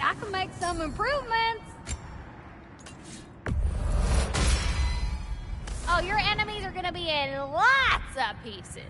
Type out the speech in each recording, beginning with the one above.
I can make some improvements. Oh, your enemies are gonna be in lots of pieces.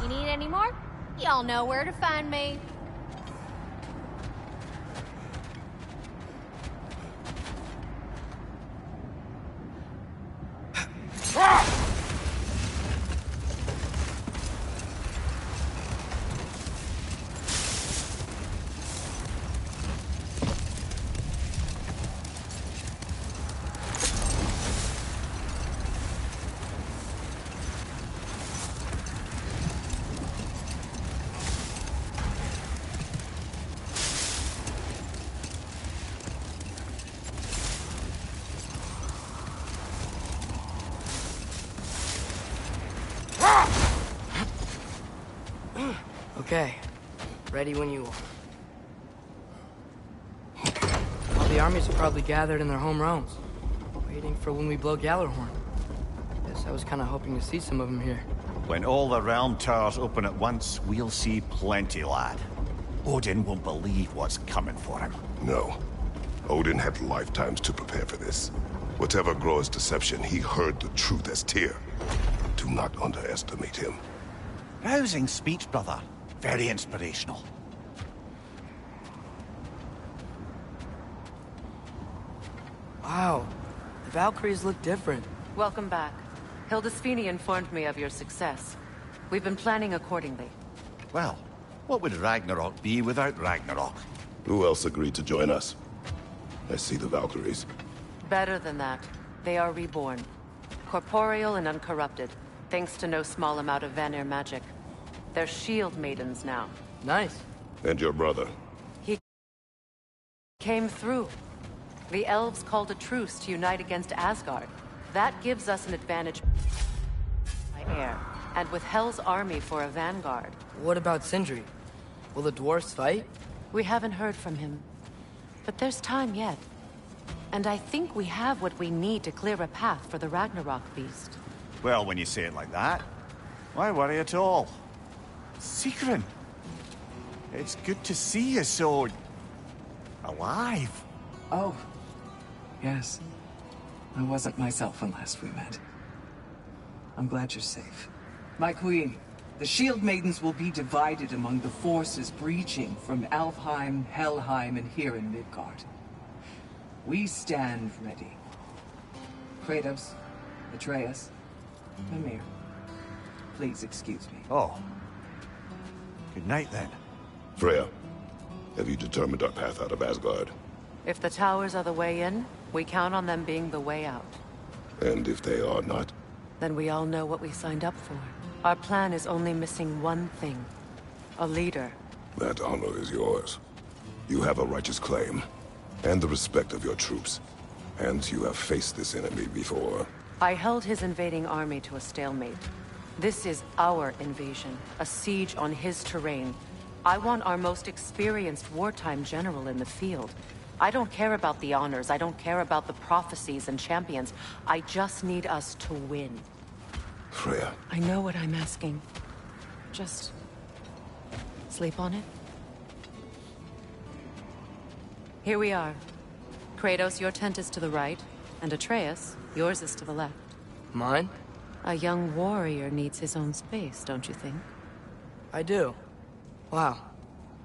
You need any more? Y'all know where to find me. Okay. Ready when you are. All the armies are probably gathered in their home realms, waiting for when we blow Gallarhorn. Guess I was kind of hoping to see some of them here. When all the realm towers open at once, we'll see plenty, lad. Odin won't believe what's coming for him. No. Odin had lifetimes to prepare for this. Whatever Groa's deception, he heard the truth as Tyr. Do not underestimate him. Rousing speech, brother. Very inspirational. Wow. The Valkyries look different. Welcome back. Hildisvini informed me of your success. We've been planning accordingly. Well, what would Ragnarok be without Ragnarok? Who else agreed to join us? I see the Valkyries. Better than that. They are reborn. Corporeal and uncorrupted, thanks to no small amount of Vanir magic. They're shield maidens now. Nice. And your brother? He came through. The elves called a truce to unite against Asgard. That gives us an advantage by air, and with Hell's army for a vanguard. What about Sindri? Will the dwarves fight? We haven't heard from him. But there's time yet. And I think we have what we need to clear a path for the Ragnarok beast. Well, when you say it like that, why worry at all? Sigrun, it's good to see you so... alive. Oh, yes. I wasn't myself when last we met. I'm glad you're safe. My queen, the Shield Maidens will be divided among the forces breaching from Alfheim, Helheim, and here in Midgard. We stand ready. Kratos, Atreus, Mimir, please excuse me. Oh. Good night, then. Freya, have you determined our path out of Asgard? If the towers are the way in, we count on them being the way out. And if they are not? Then we all know what we signed up for. Our plan is only missing one thing. A leader. That honor is yours. You have a righteous claim, and the respect of your troops. And you have faced this enemy before. I held his invading army to a stalemate. This is our invasion, a siege on his terrain. I want our most experienced wartime general in the field. I don't care about the honors, I don't care about the prophecies and champions. I just need us to win. Freya. I know what I'm asking. Just... sleep on it? Here we are. Kratos, your tent is to the right, and Atreus, yours is to the left. Mine? A young warrior needs his own space, don't you think? I do. Wow.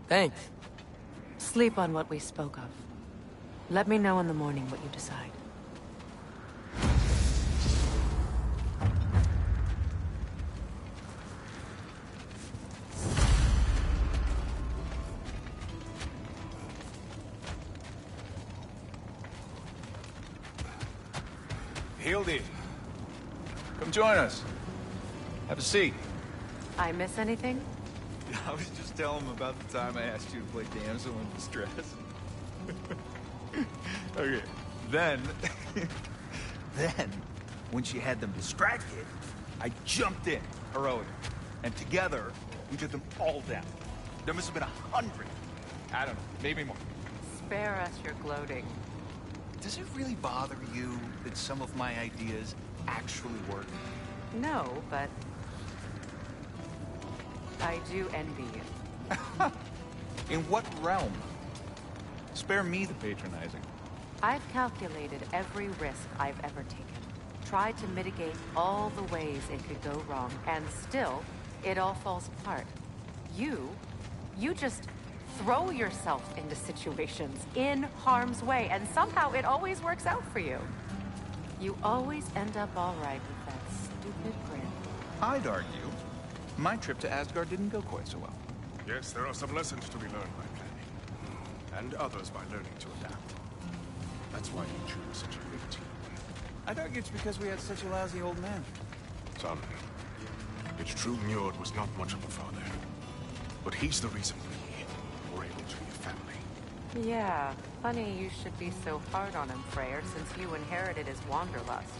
Thanks. Sleep on what we spoke of. Let me know in the morning what you decide. Hildy, come join us. Have a seat. I miss anything? I was just telling him about the time I asked you to play damsel in distress. Okay, then, when she had them distracted, I jumped in, heroic, and together, we took them all down. There must have been 100. I don't know, maybe more. Spare us your gloating. Does it really bother you that some of my ideas actually work? No, but I do envy you. In what realm? Spare me the patronizing. I've calculated every risk I've ever taken. Tried to mitigate all the ways it could go wrong, and still, it all falls apart. You just throw yourself into situations in harm's way, and somehow it always works out for you. You always end up all right with that stupid grin. I'd argue my trip to Asgard didn't go quite so well. Yes, there are some lessons to be learned by planning, and others by learning to adapt. That's why you choose such a big team. I'd argue it's because we had such a lousy old man. Son, it's true Njord was not much of a father, but he's the reason we were able to be a family. Yeah, funny you should be so hard on him, Freyr, since you inherited his wanderlust.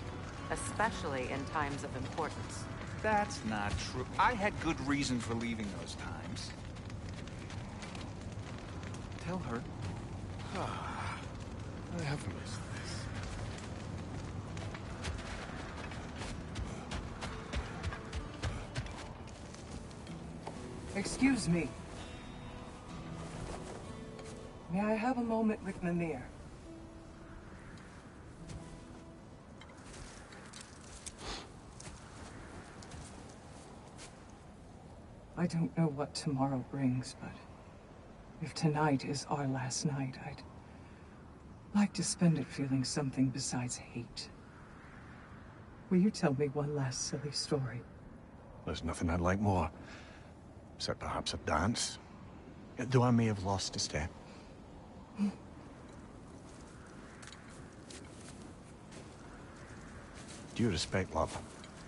Especially in times of importance. That's not true. I had good reason for leaving those times. Tell her. I have missed this. Excuse me. May I have a moment with Mimir? I don't know what tomorrow brings, but if tonight is our last night, I'd like to spend it feeling something besides hate. Will you tell me one last silly story? There's nothing I'd like more. Except perhaps a dance. Though I may have lost a step. Due respect, love,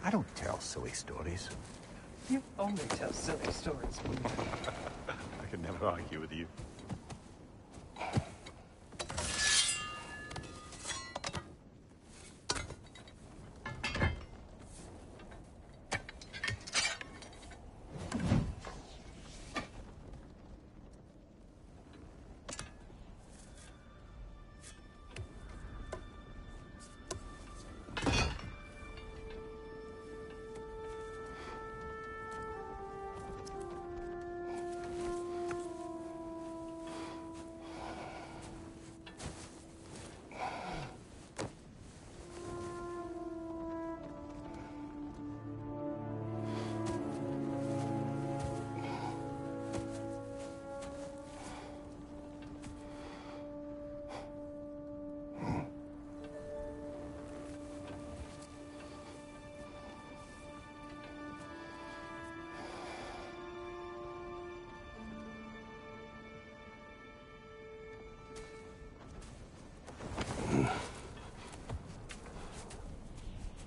I don't tell silly stories. You only tell silly stories. I could never argue with you.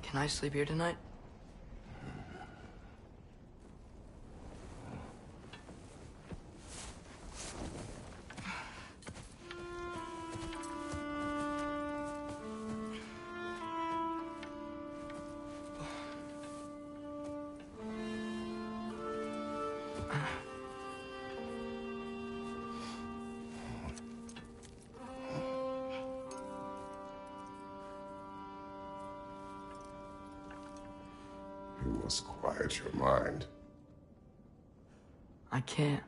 Can I sleep here tonight? You must quiet your mind. I can't.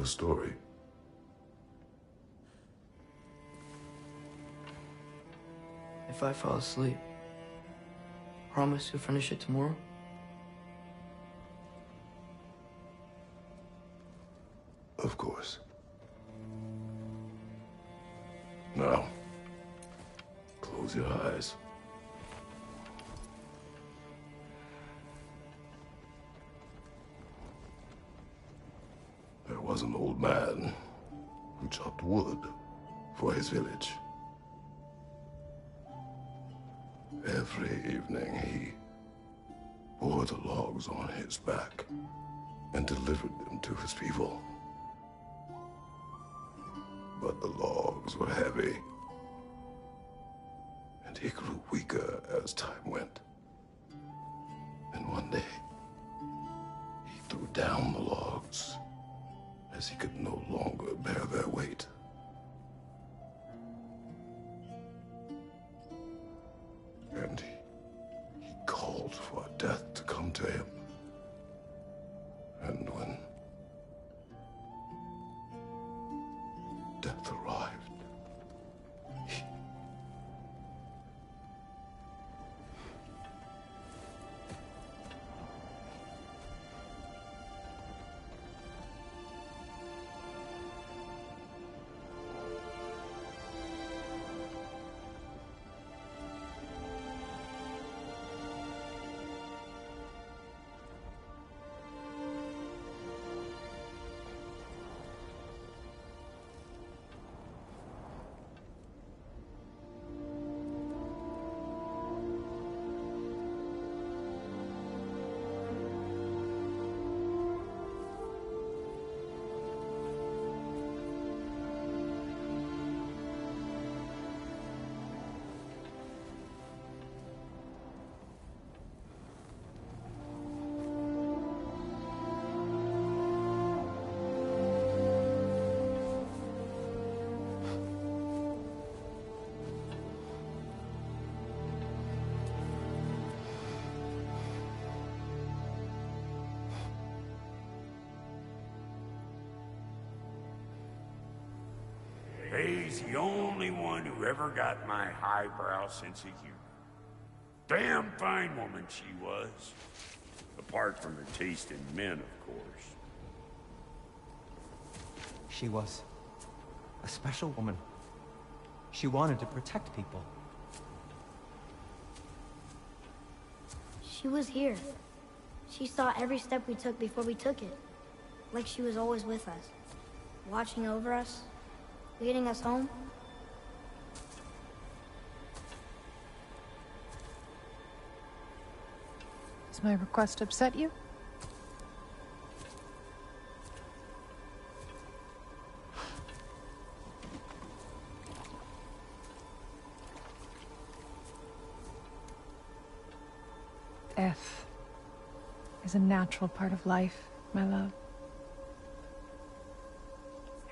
a story. If I fall asleep, promise you'll finish it tomorrow? Of course. Now, close your eyes. There was an old man who chopped wood for his village. Every evening he bore the logs on his back and delivered them to his people. But the logs were heavy, and he grew weaker as time went. And one day, he threw down the logs as he could no longer bear their weight. And he called for death to come to him. And when death arrived, He's the only one who ever got my highbrow sense of humor. Damn fine woman she was. Apart from her taste in men, of course. She was a special woman. She wanted to protect people. She was here. She saw every step we took before we took it. Like she was always with us. Watching over us. Leading us home. Does my request upset you? Death is a natural part of life, my love.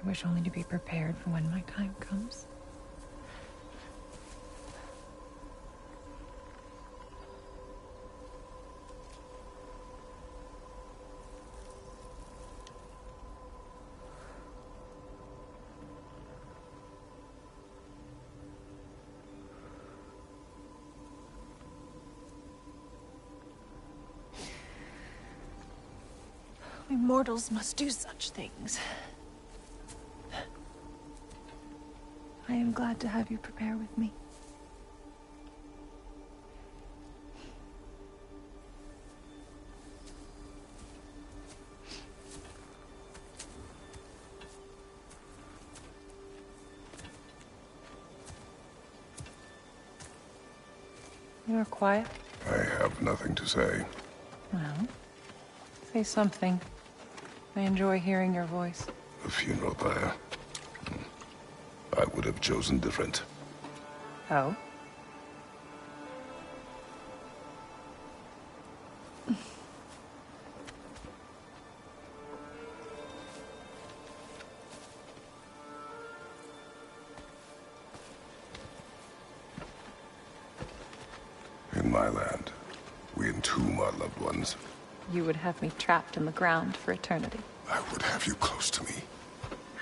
I wish only to be prepared for when my time comes. We mortals must do such things. I am glad to have you prepare with me. You are quiet. I have nothing to say. Well, say something. I enjoy hearing your voice. The funeral there. I would have chosen different. Oh? In my land, we entomb our loved ones. You would have me trapped in the ground for eternity. I would have you close to me,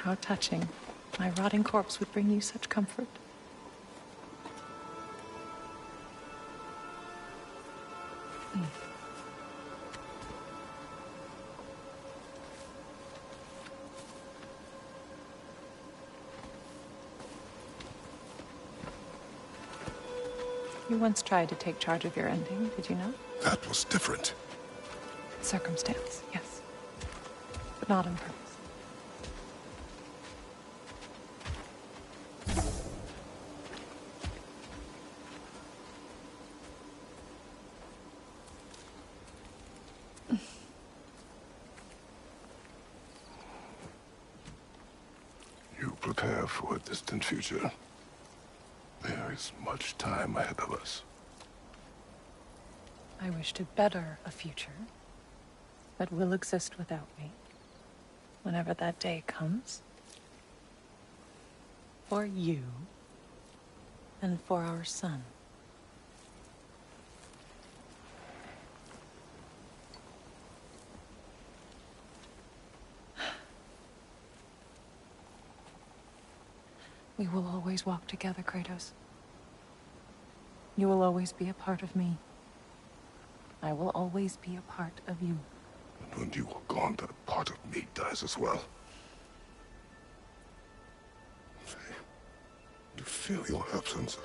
How touching. My rotting corpse would bring you such comfort. You once tried to take charge of your ending, did you not? That was different. Circumstance, yes. But not on purpose. You prepare for a distant future. There is much time ahead of us. I wish to better a future that will exist without me, whenever that day comes. For you, and for our son. We will always walk together, Kratos. You will always be a part of me. I will always be a part of you. And when you are gone, that part of me dies as well. You feel your absence.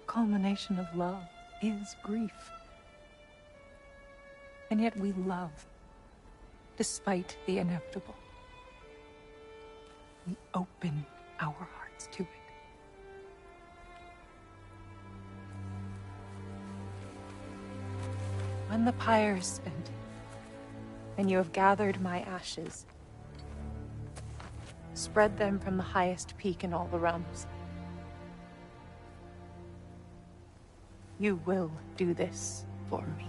Culmination of love is grief. And yet we love, despite the inevitable. We open our hearts to it. When the pyre is spent, and you have gathered my ashes, spread them from the highest peak in all the realms. You will do this for me.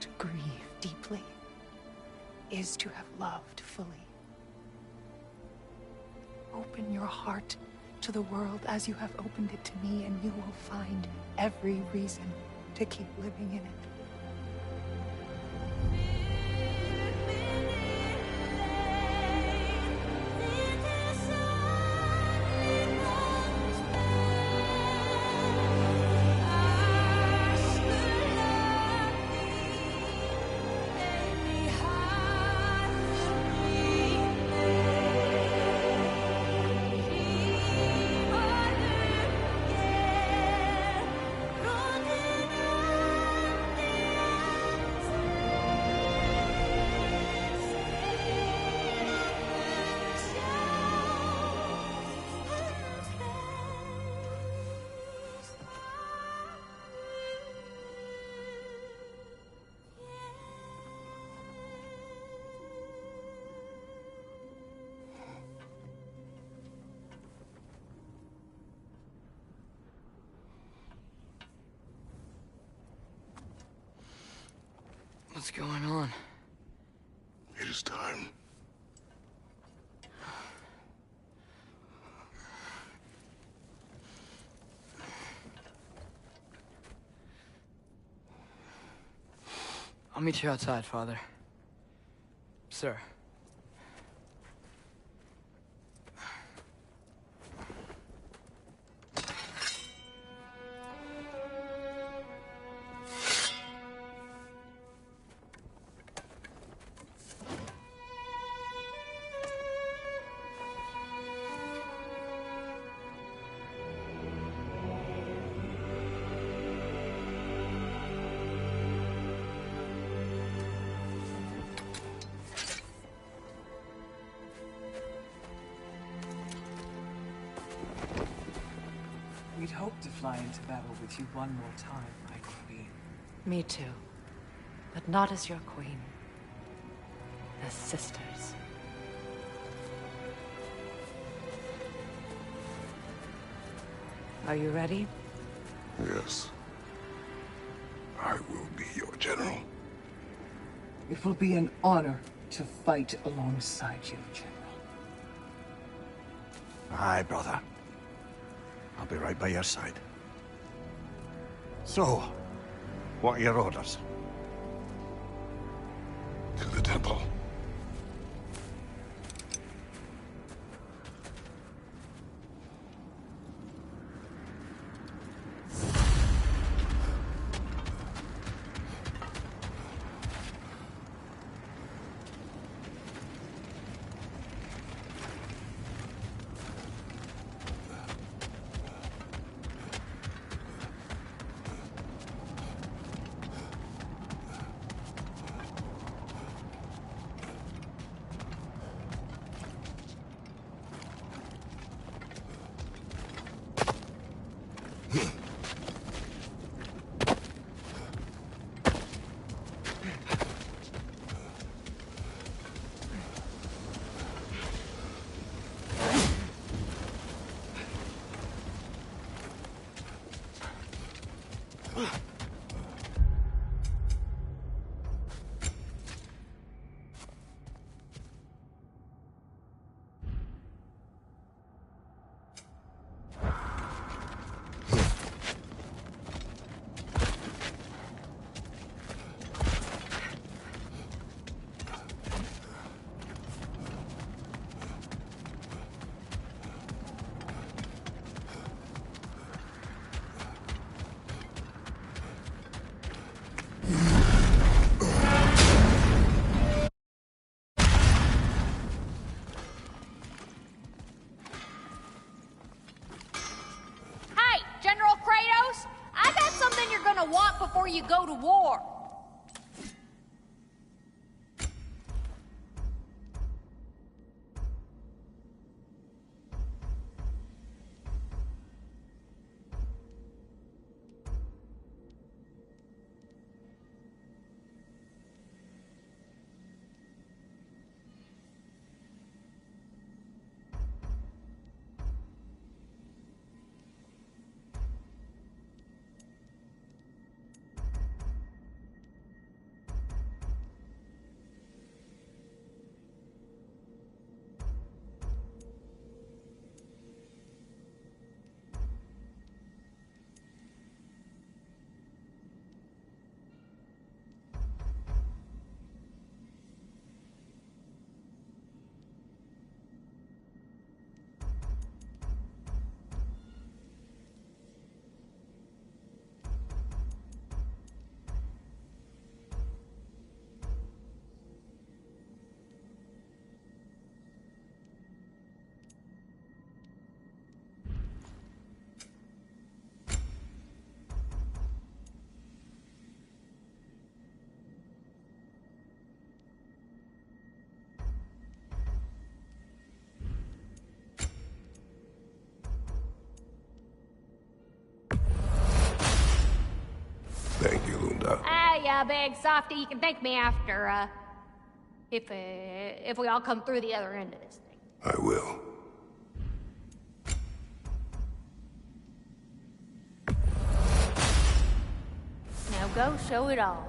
To grieve deeply is to have loved fully. Open your heart to the world as you have opened it to me, and you will find every reason to keep living in it. What's going on? It is time. I'll meet you outside, Father. Sir. We'd hoped to fly into battle with you one more time, my queen. Me too. But not as your queen. As sisters. Are you ready? Yes. I will be your general. It will be an honor to fight alongside you, General. Aye, brother. I'll be right by your side. So, what are your orders? To the temple. Hey, General Kratos! I got something you're gonna want before you go to war. Thank you, Lunda. Yeah, big softy. You can thank me after, if we all come through the other end of this thing. I will. Now go show it off.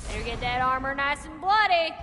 Better get that armor nice and bloody.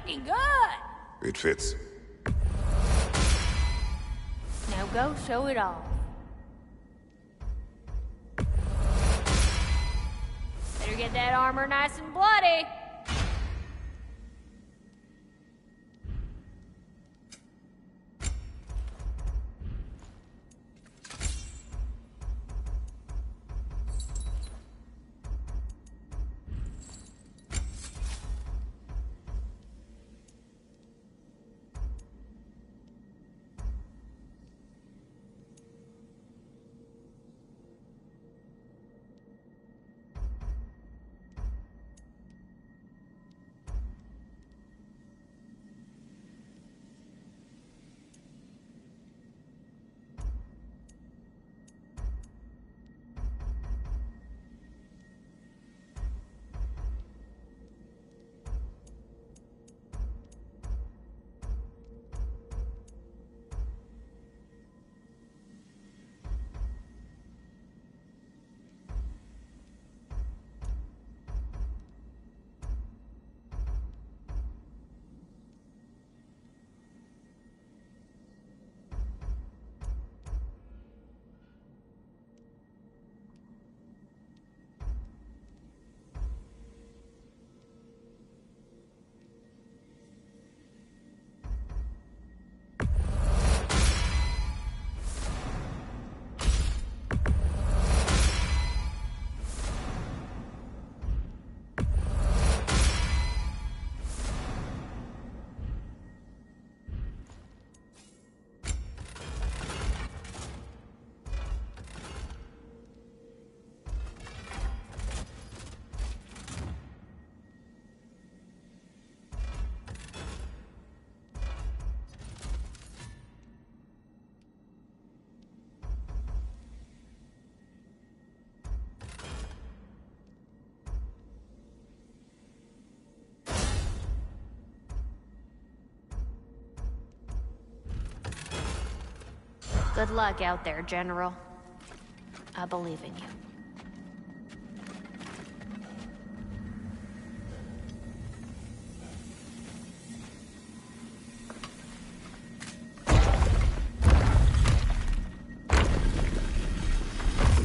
Looking good! It fits. Now go show it off. Better get that armor nice and bloody. Good luck out there, General. I believe in you.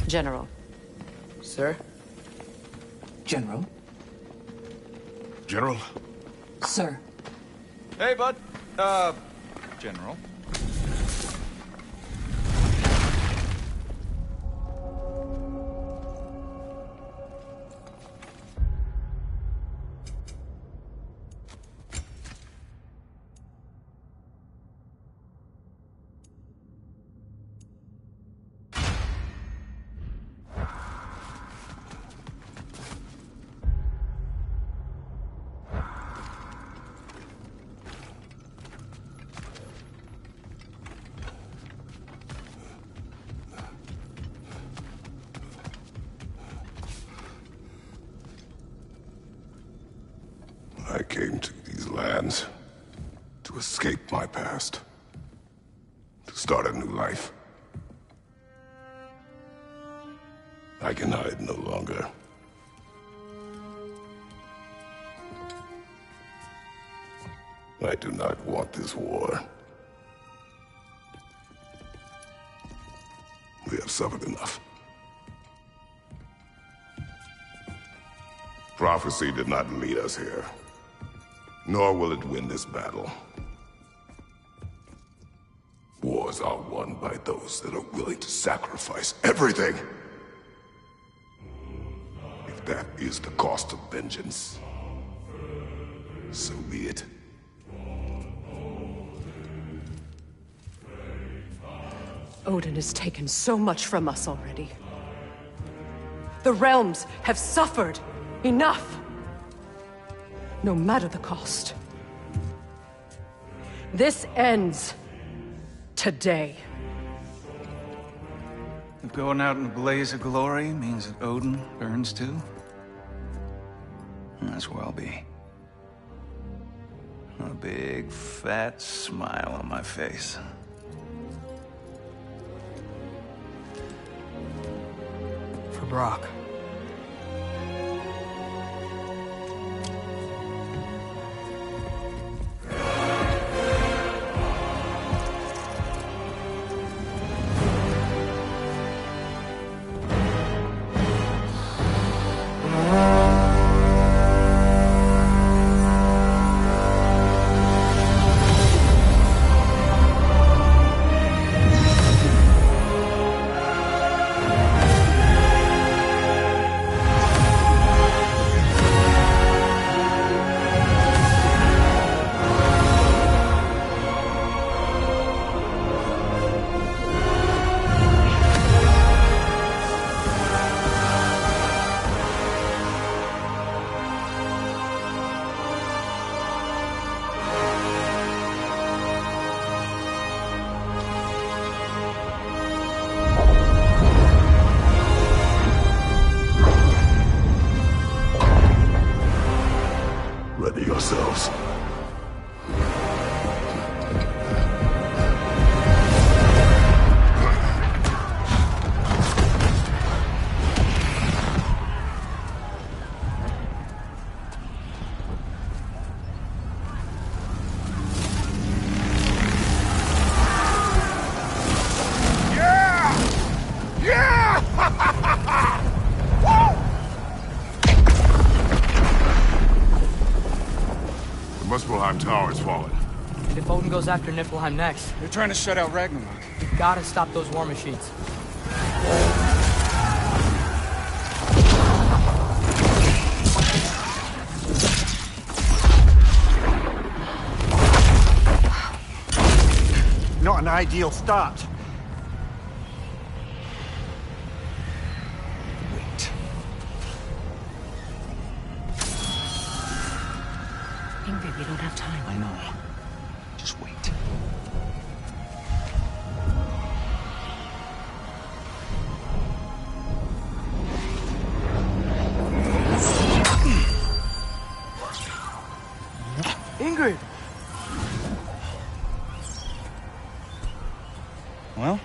General. Sir? General? General? Sir. Hey, bud. General. I came to these lands to escape my past, to start a new life. I can hide no longer. I do not want this war. We have suffered enough. Prophecy did not lead us here, nor will it win this battle. Wars are won by those that are willing to sacrifice everything. If that is the cost of vengeance, so be it. Odin has taken so much from us already. The realms have suffered. Enough! No matter the cost. This ends today. If going out in a blaze of glory means that Odin burns too, that's where I'll be. A big, fat smile on my face. For Brock. Kratos. The tower has fallen. If Odin goes after Niflheim next, they're trying to shut out Ragnarök. We've got to stop those war machines. Not an ideal start. We don't have time. I know. Just wait. Ingrid! Well,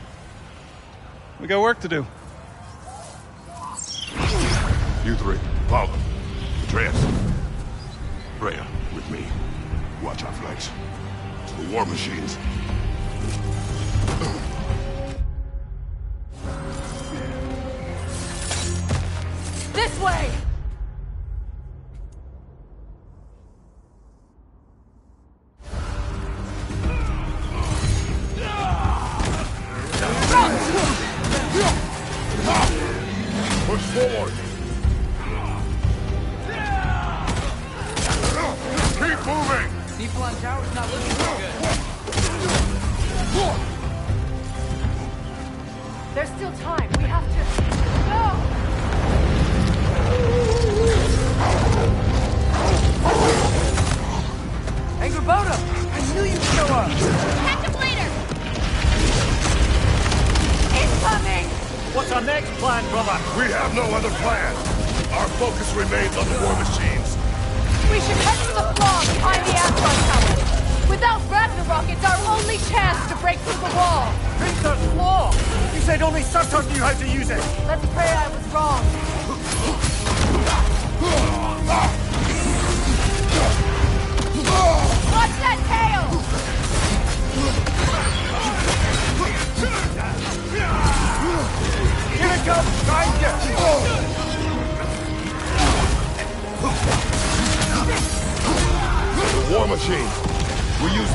we got work to do. You three, follow. Atreus. Freya, with me. Watch our flanks. To the war machines. This way! Push forward! Keep moving! Niflheim Tower's not looking so good. There's still time. We have to... Go! Angrboda! I knew you'd show up! Catch him later! Incoming! What's our next plan, brother? We have no other plan. Our focus remains on the war machines. We should head for the flaw behind the Asgard Tower. Without Ragnarök, it's our only chance to break through the wall. Princess Flaw! You said only Surtur knew how to use it! Let's pray I was wrong. Watch that tail! Here it comes! Behind you! The war machine. We use...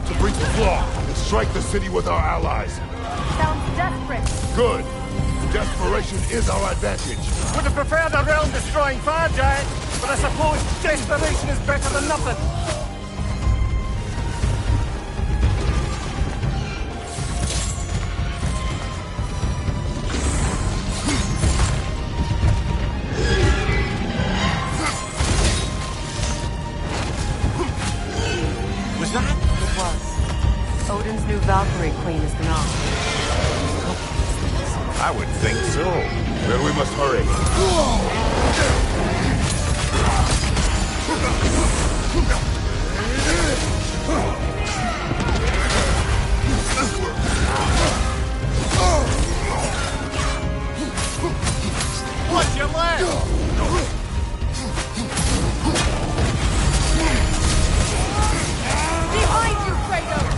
to breach the flaw and strike the city with our allies. Sounds desperate. Good. Desperation is our advantage. Would have preferred a realm-destroying fire giant, but I suppose desperation is better than nothing. Was that? It was. Odin's new Valkyrie queen is not. I would think so. Then we must hurry. Watch your left! Behind you, Kratos!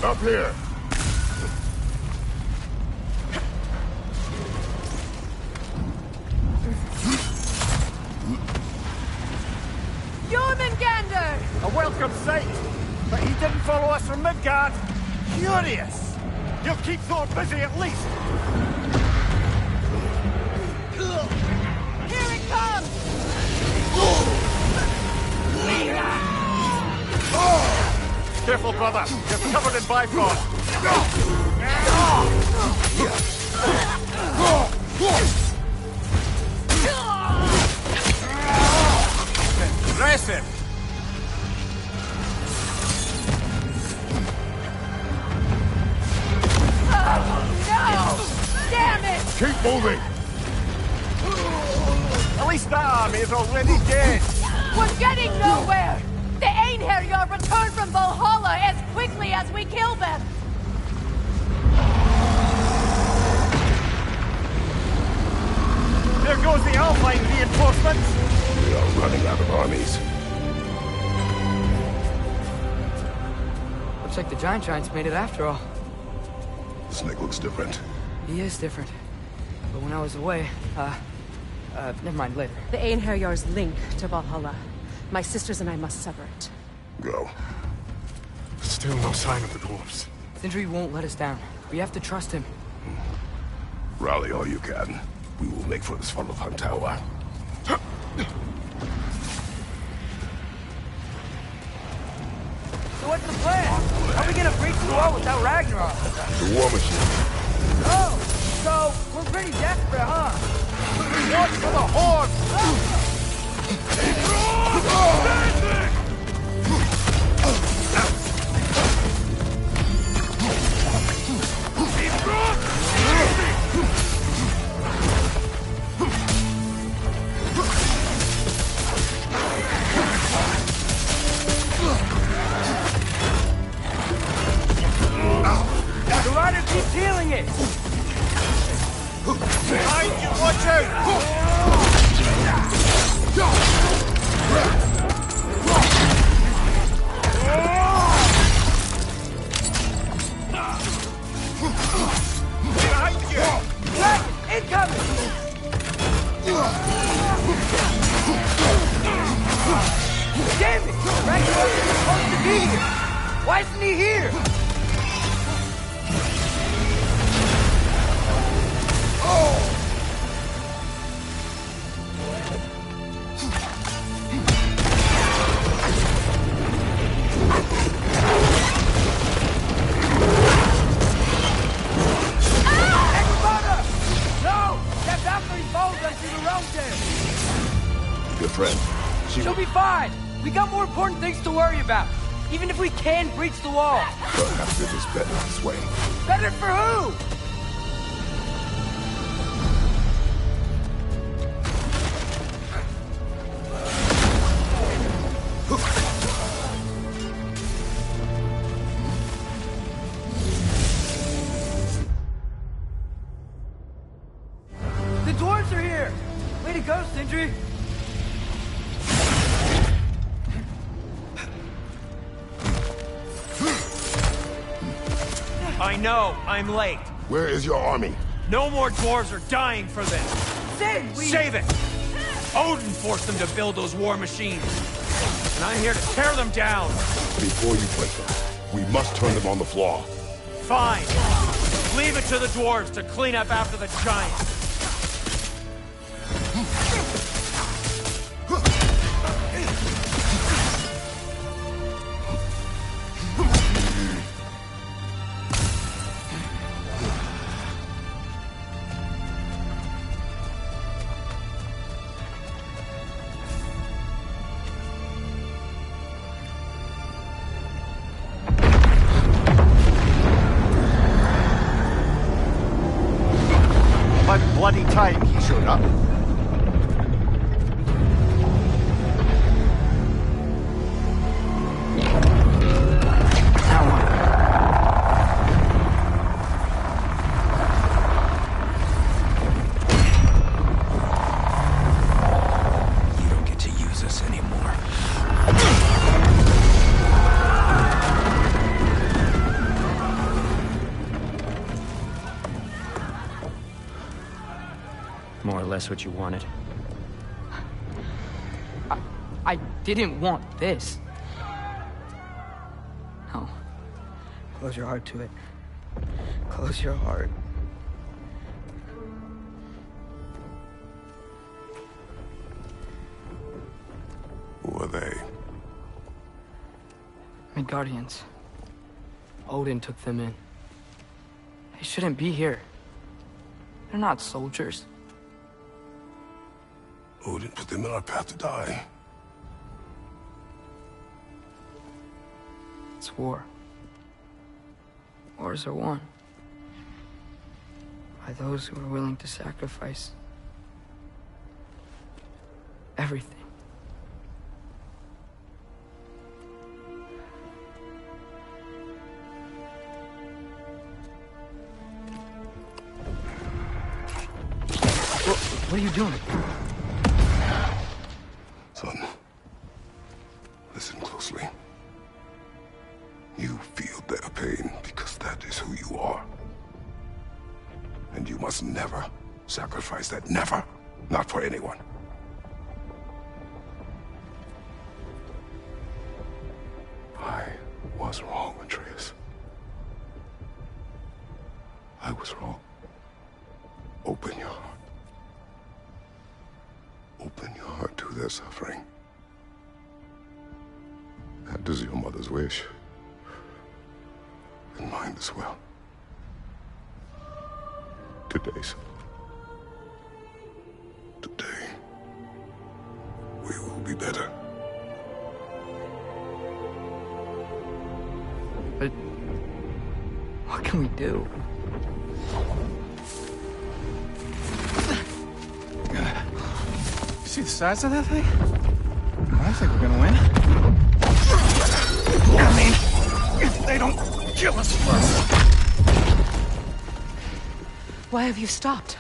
Up here! Jormungandr! A welcome sight, but he didn't follow us from Midgard. Curious! You'll keep Thor busy at least! Here it comes! Careful, brother. You're covered in Bifrost. Impressive. No! Damn it! Keep moving! At least that army is already dead. We're getting nowhere! The Einherjar return from Valhalla as quickly as we kill them! There goes the Alpine reinforcements. We are running out of armies. Looks like the Giants made it after all. The snake looks different. He is different. But when I was away, never mind, later. The Einherjar's link to Valhalla. My sisters and I must sever it. Go. Still no sign of the dwarves. Sindri won't let us down. We have to trust him. Rally all you can. We will make for this Fimbulwinter tower. So what's the plan? How are we gonna breach the wall without Ragnarök? The war machine. Oh, so we're pretty desperate, huh? Watch for the horns! The rider keeps healing it! Behind you, watch out! Behind you! Dragon, incoming! Damn it! Ragnarök is supposed to be here! Why isn't he here? Your friend. She'll be fine! We got more important things to worry about! Even if we can breach the wall! Perhaps it is better this way. Better for who? The dwarves are here! Way to go, Sindri! I know, I'm late. Where is your army? No more dwarves are dying for this. Sin, Save it! Odin forced them to build those war machines. And I'm here to tear them down. Before you break them, we must turn them on the floor. Fine. Leave it to the dwarves to clean up after the giants. Bloody time he showed up. You don't get to use us anymore. more or less what you wanted. I didn't want this. No. Close your heart to it. Close your heart. Who are they? Midgardians. Odin took them in. They shouldn't be here. They're not soldiers. Odin put them in our path to die. It's war. Wars are won by those who are willing to sacrifice everything. What are you doing? Son, listen closely. You feel their pain because that is who you are. And you must never sacrifice that. Never. Not for anyone. I was wrong, Atreus. I was wrong. Open your heart. Open your heart to their suffering. That is your mother's wish. And mine as well. Today, son. Today, we will be better. But what can we do? See the size of that thing? I think we're gonna win. I mean, if they don't kill us first. Why have you stopped?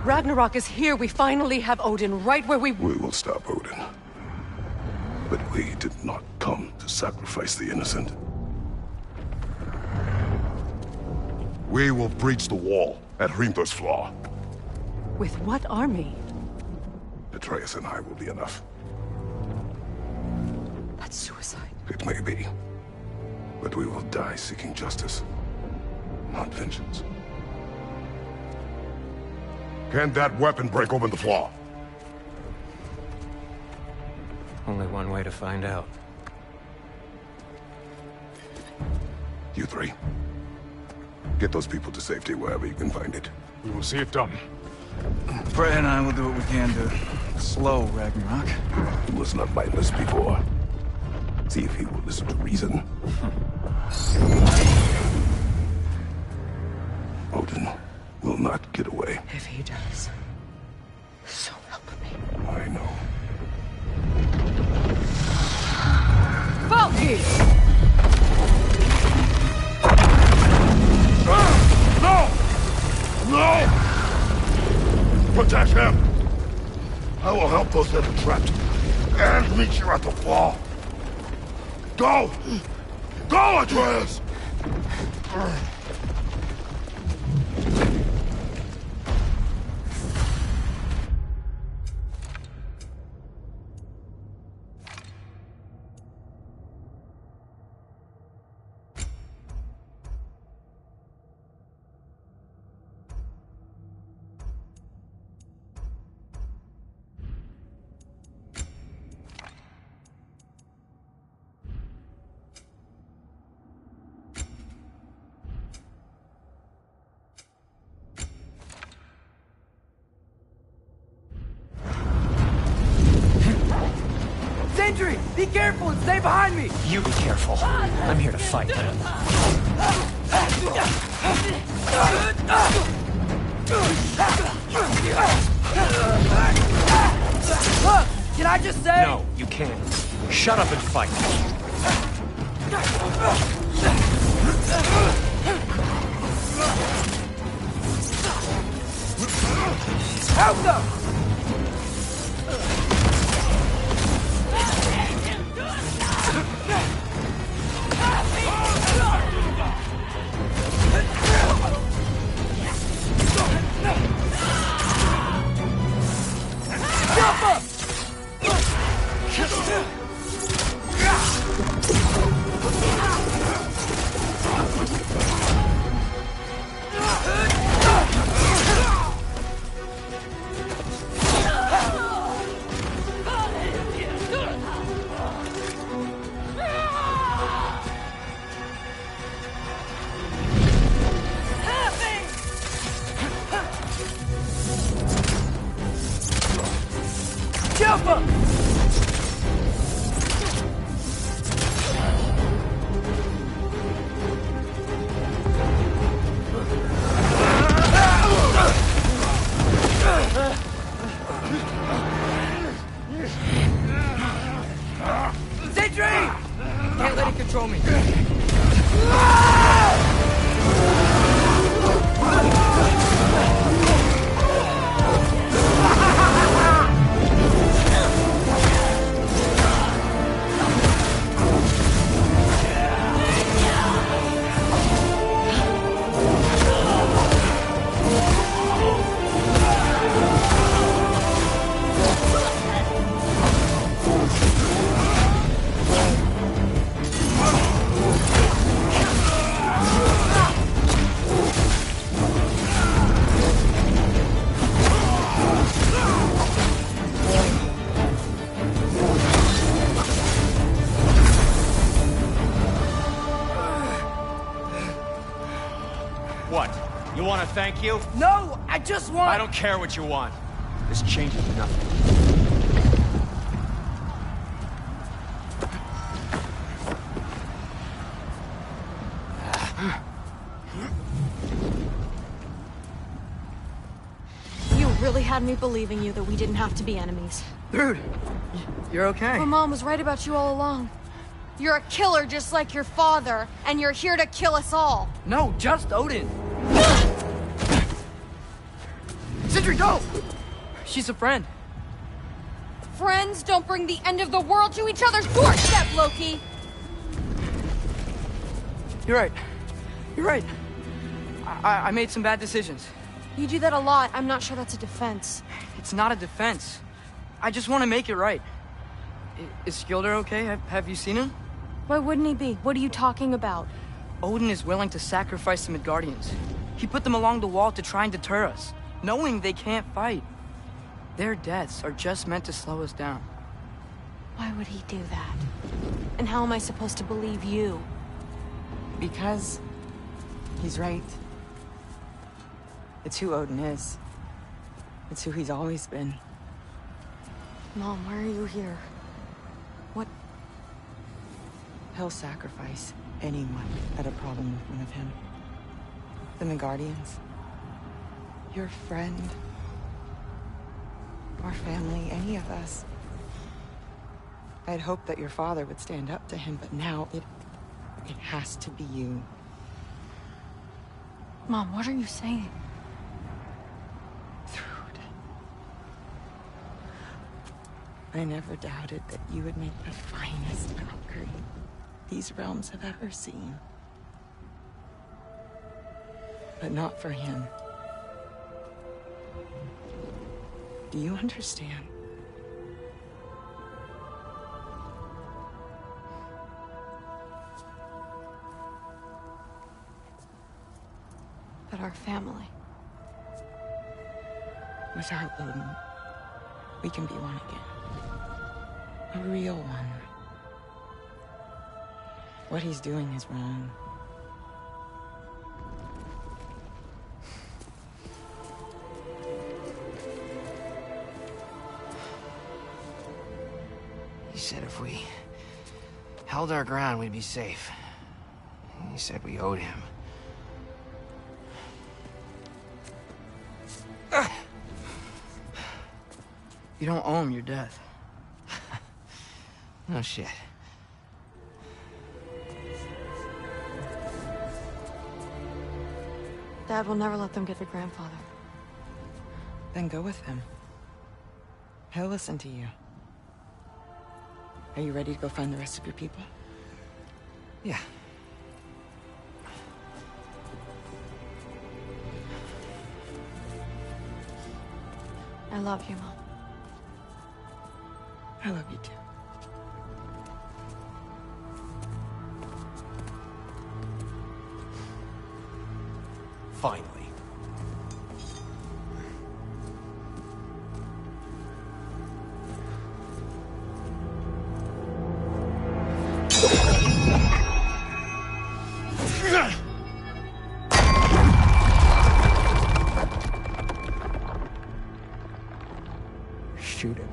Ragnarok is here. We finally have Odin right where we will stop Odin. But we did not come to sacrifice the innocent. We will breach the wall at Hrimthur's Flaw. With what army? Atreus and I will be enough. That's suicide. It may be. But we will die seeking justice, not vengeance. Can that weapon break open the flaw? Only one way to find out. You three. Get those people to safety wherever you can find it. We will see it done. Brett and I will do what we can to slow Ragnarok. He was not mindless before. See if he will listen to reason. Odin will not get away. If he does, so help me. I know. Valky! No! No! Protect him! I will help those that are trapped. And meet you at the wall. Go! Go, Atreus! Sentry! Be careful and stay behind me! You be careful. I'm here to fight. Look! Can I just say? No, you can't. Shut up and fight. Help them! What? You want to thank you? No, I just want... I don't care what you want. This changes nothing. You really had me believing you that we didn't have to be enemies. Dude, you're okay. My mom was right about you all along. You're a killer just like your father, and you're here to kill us all. No, just Odin. Sindri, go! She's a friend. Friends don't bring the end of the world to each other's doorstep, Loki! You're right. You're right. I made some bad decisions. You do that a lot. I'm not sure that's a defense. It's not a defense. I just want to make it right. Is Skilder okay? Have you seen him? Why wouldn't he be? What are you talking about? Odin is willing to sacrifice the Midgardians. He put them along the wall to try and deter us, knowing they can't fight. Their deaths are just meant to slow us down. Why would he do that? And how am I supposed to believe you? Because he's right. It's who Odin is. It's who he's always been. Mom, why are you here? What? He'll sacrifice anyone that had a problem with one of him. The Midgardians. Your friend. Our family, any of us. I had hoped that your father would stand up to him, but now it has to be you. Mom, what are you saying? I never doubted that you would make the finest Valkyrie these realms have ever seen. But not for him. Do you understand? That our family. Without Odin, we can be one again. A real one. What he's doing is wrong. He said if we held our ground, we'd be safe. He said we owed him. You don't owe him your death. No shit. Dad will never let them get their grandfather. Then go with him. He'll listen to you. Are you ready to go find the rest of your people? Yeah. I love you, Mom. I love you too. Finally. Shoot it.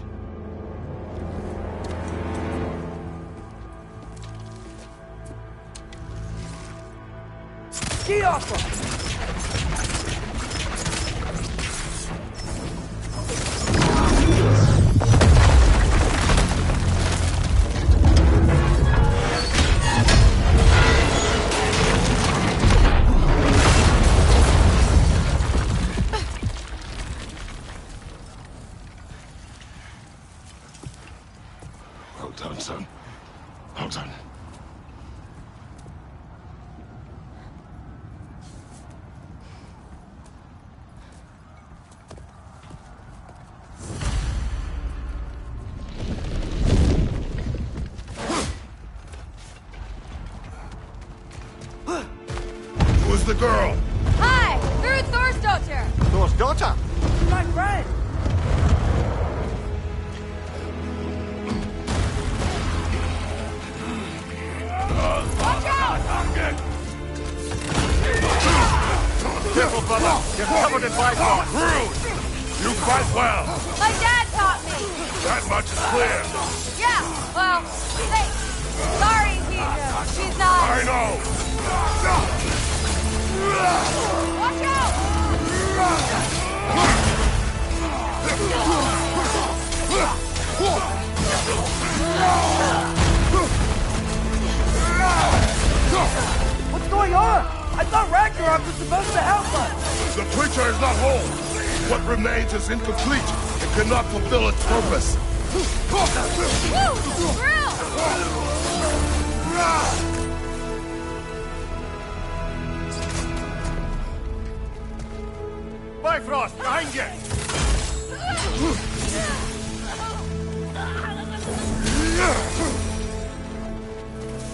Get off him! Well done, son. Well done. Who's the girl? Hi! They're Thor's daughter! Thor's daughter? My friend! Watch out! I'm good. Careful, brother. You're covered in bifrost. Rude! You fight well. My dad taught me. That much is clear. Yeah, well, thanks. Sorry, she's not... I know. Watch out! What's going on? I thought Ragnarök was supposed to help us! The creature is not whole. What remains is incomplete. It cannot fulfill its purpose. Woo! Grill! Bifrost, behind you!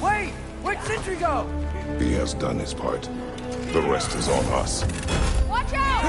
Wait! Where'd Sentry go? He has done his part. The rest is on us. Watch out!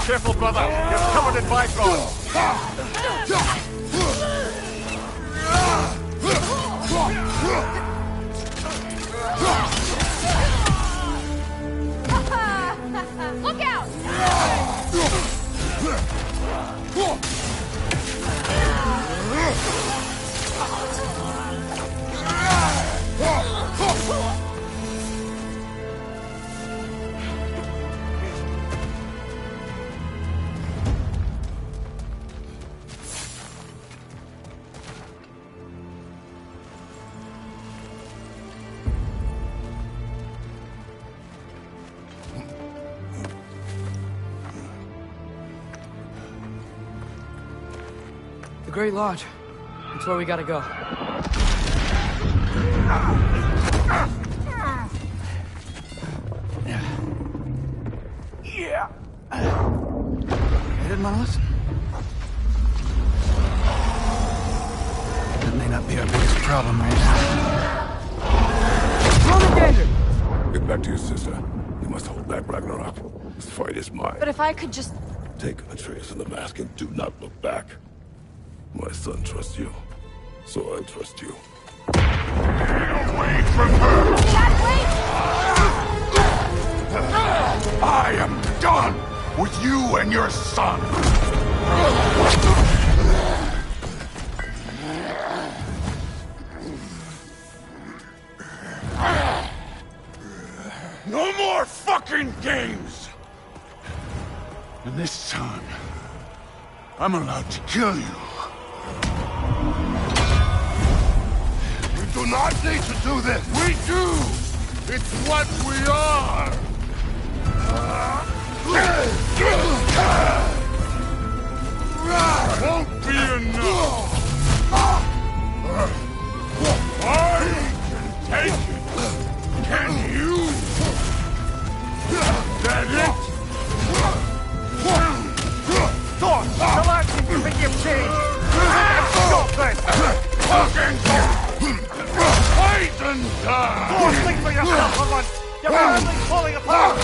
Careful, brother. You're covered in bifrost. Look out! The Great Lodge. That's where we gotta go. Yeah. I didn't want to listen. That may not be our biggest problem right now. Roman danger! Get back to your sister. You must hold back Ragnarök. This fight is mine. But if I could just... Take Atreus and the mask and do not look back. My son trusts you, so I trust you. Get away from her! Dad, wait! I am done with you and your son! No more fucking games! And this time, I'm allowed to kill you. We do not need to do this! We do! It's what we are! Won't be enough! Thor, think for yourself for once! Your family's falling apart!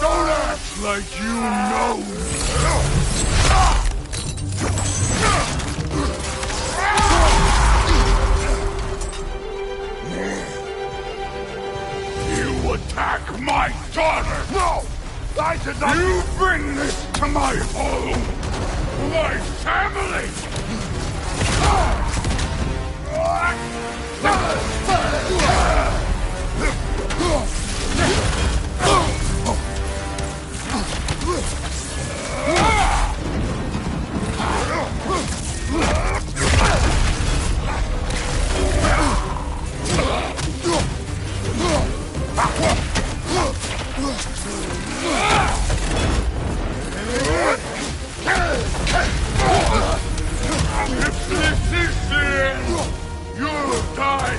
Don't act like you know me! You attack my daughter! No! I did not... You bring this to my home! My family! If this is the end, you'll die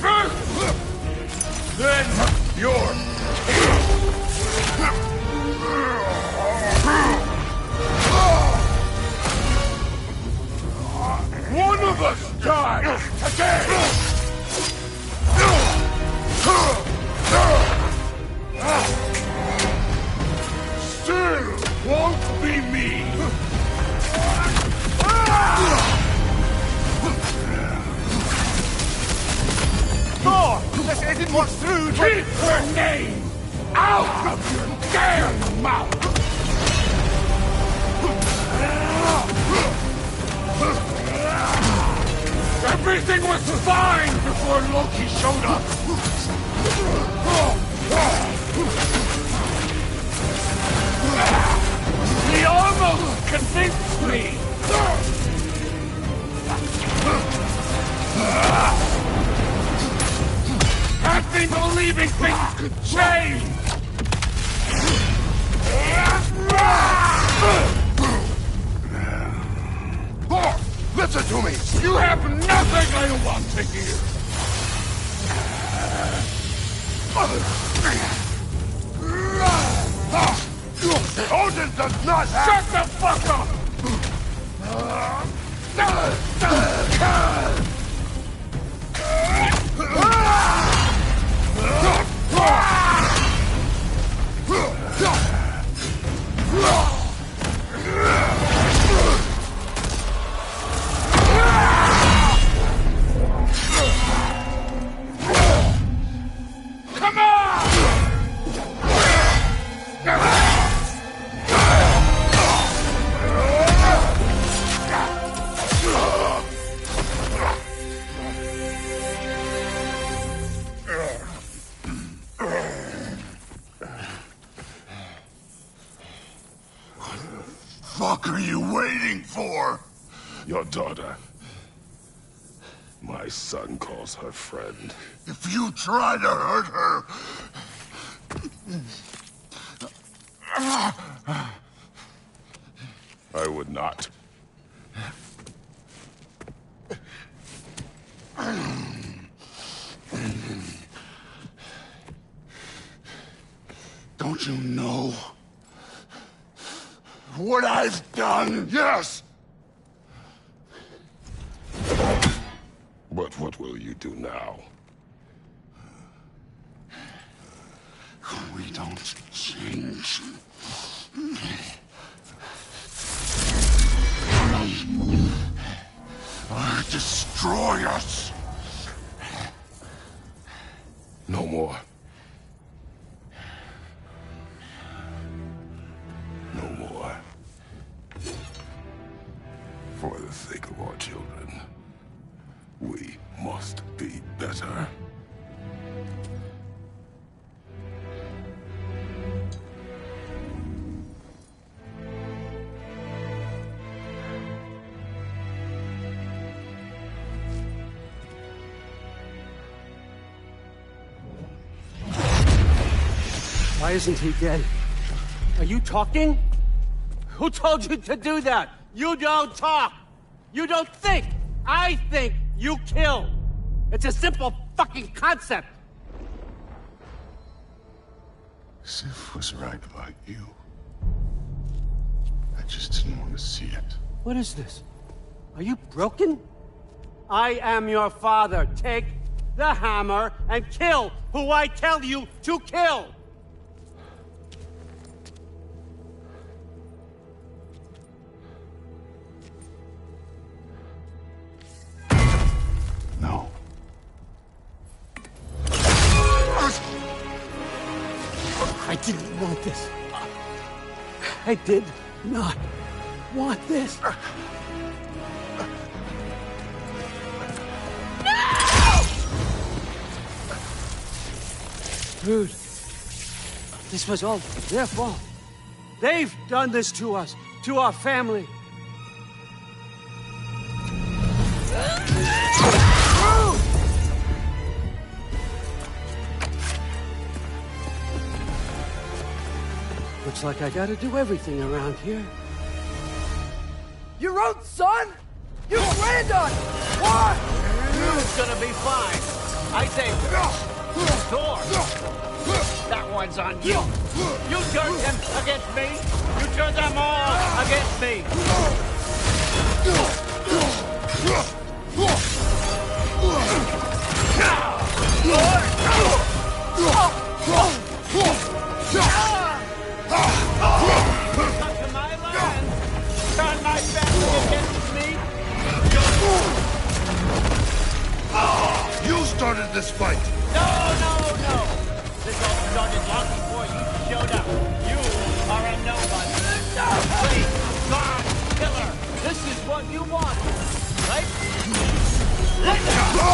first! Then you're one of us dies today! Still won't be me! Thor! This isn't what's true! Keep her name out of your damn mouth! Everything was fine before Loki showed up! He almost convinced me! Had me believing things could change! Thor, listen to me! You have nothing I want to hear! Odin does not have... Shut the fuck up! Come on! What are you waiting for? Your daughter. My son calls her friend. If you try to hurt her... I would not. Don't you know what I've done? Yes! But what will you do now? We don't change. Or destroy us. No more. No more. For the sake of our children, we must be better. Why isn't he dead? Are you talking? Who told you to do that? You don't talk! You don't think! I think, you kill! It's a simple fucking concept! Sif was right about you. I just didn't want to see it. What is this? Are you broken? I am your father. Take the hammer and kill who I tell you to kill! No. I didn't want this. I did not want this. Dude, this was all their fault. They've done this to us, to our family. Looks like I gotta do everything around here. Your own son? You planned on it! What? You're gonna be fine. I say, Thor. That one's on you. You turned him against me. You turned them all against me. Come to my land. Turn my family against me. You started this fight. No. This all started long before you showed up. You are a nobody. Please, God, killer. This is what you want, right? Let's go!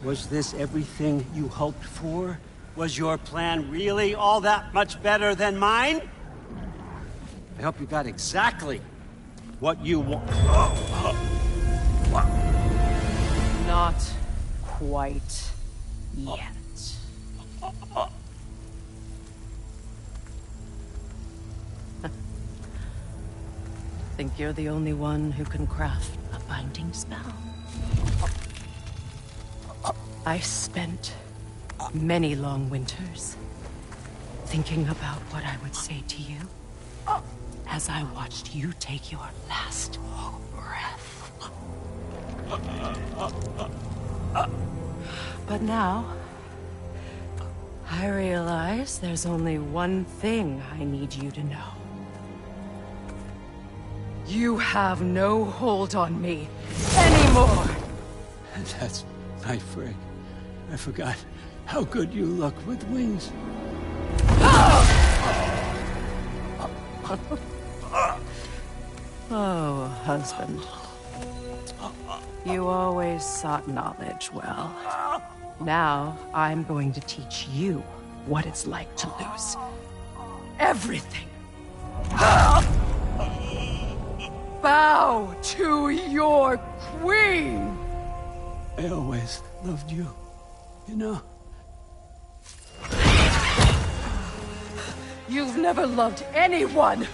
Was this everything you hoped for? Was your plan really all that much better than mine? I hope you got exactly what you want. Not quite yet. Think you're the only one who can craft a binding spell? I spent many long winters thinking about what I would say to you as I watched you take your last breath. But now, I realize there's only one thing I need you to know. You have no hold on me anymore! That's my friend. I forgot how good you look with wings. Oh, husband. You always sought knowledge well. Now, I'm going to teach you what it's like to lose everything. Bow to your queen! I always loved you, you know. You've never loved anyone!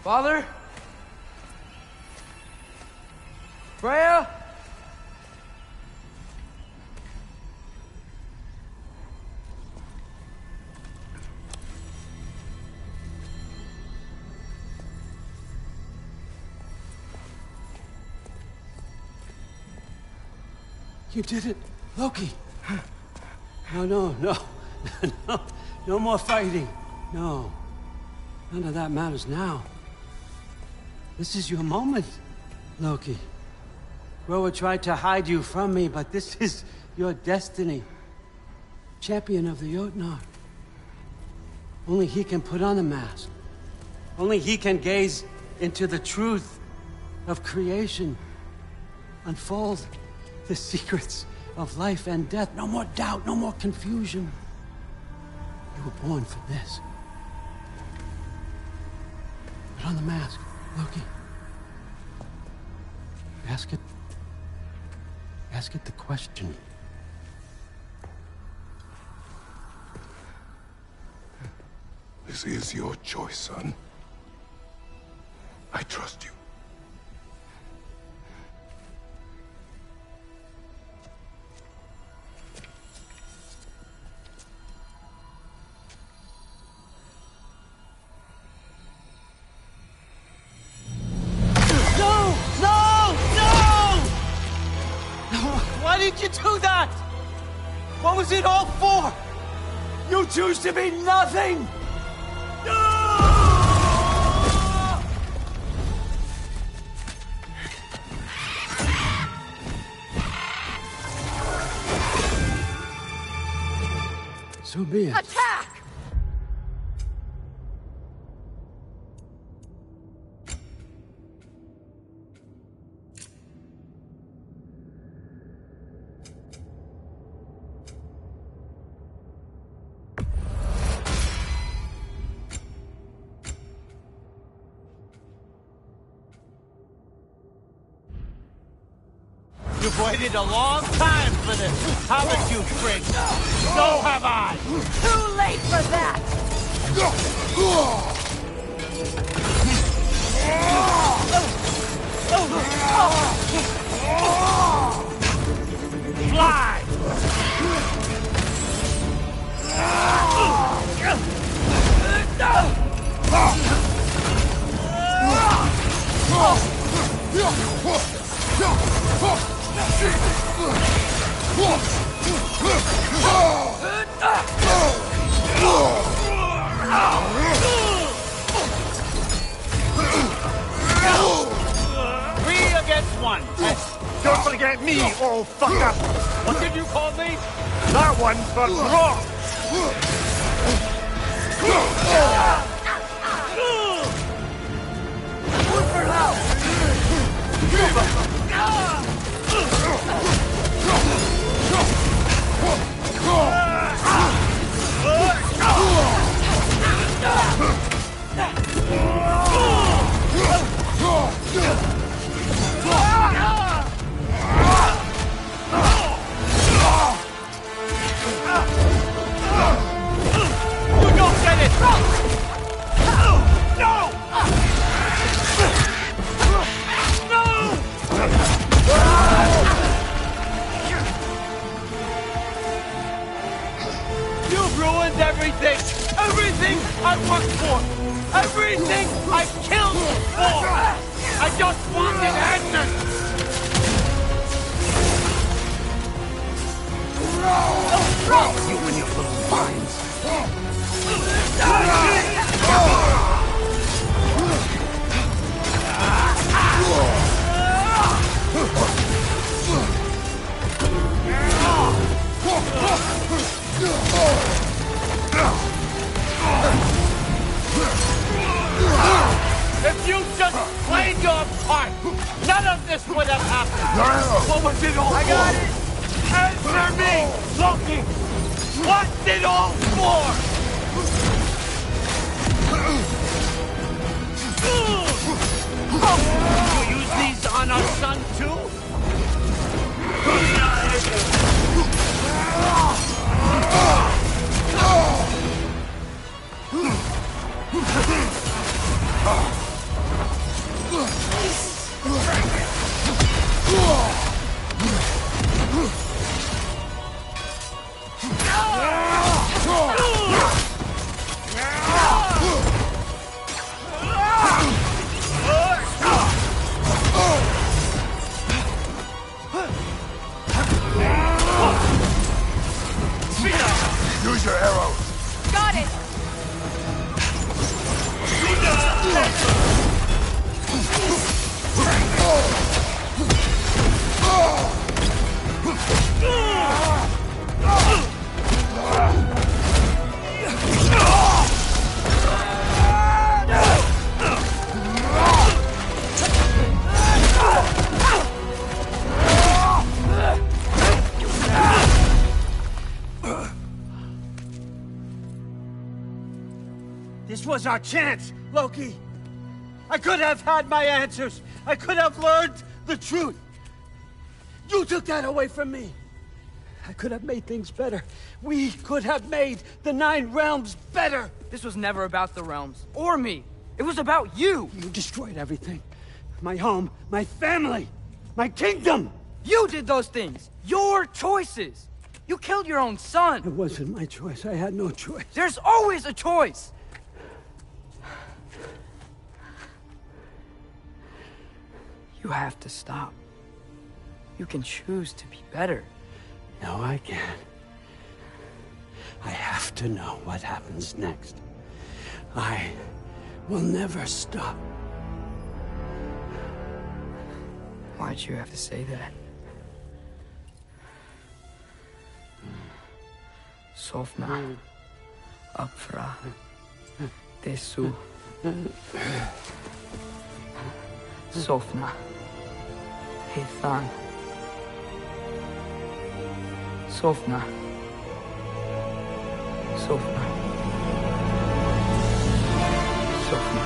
Father? Freya? You did it, Loki. No. No more fighting. No. None of that matters now. This is your moment, Loki. Groa tried to hide you from me, but this is your destiny. Champion of the Jotnar. Only he can put on the mask. Only he can gaze into the truth of creation. Unfold the secrets of life and death. No more doubt, no more confusion. You were born for this. Put on the mask, Loki. Ask it the question. This is your choice, son. I trust you. Why did you do that? What was it all for? You choose to be nothing! So be it. Attack! You've waited a long time for this, haven't you, Brink? So have I! Too late for that! Fly! Three against one. Don't forget me, old fucker! What did you call me? That one's for Brock! You don't get it! You've ruined everything! Everything I worked for! Everything I killed for! I just wanted answers! You and your little vines. If you just played your part, none of this would have happened. What was it all for? I got it. Answer me, Loki! What's it all for? You use these on our son too? was our chance, Loki. I could have had my answers. I could have learned the truth. You took that away from me. I could have made things better. We could have made the 9 realms better. This was never about the realms, or me. It was about you. You destroyed everything. My home, my family, my kingdom. You did those things. Your choices. You killed your own son. It wasn't my choice. I had no choice. There's always a choice. You have to stop. You can choose to be better. No, I can't. I have to know what happens next. I will never stop. Why'd you have to say that? Sofna. Apfra. Desu. Sofna. Hethan. Sofna. Sofna. Sofna.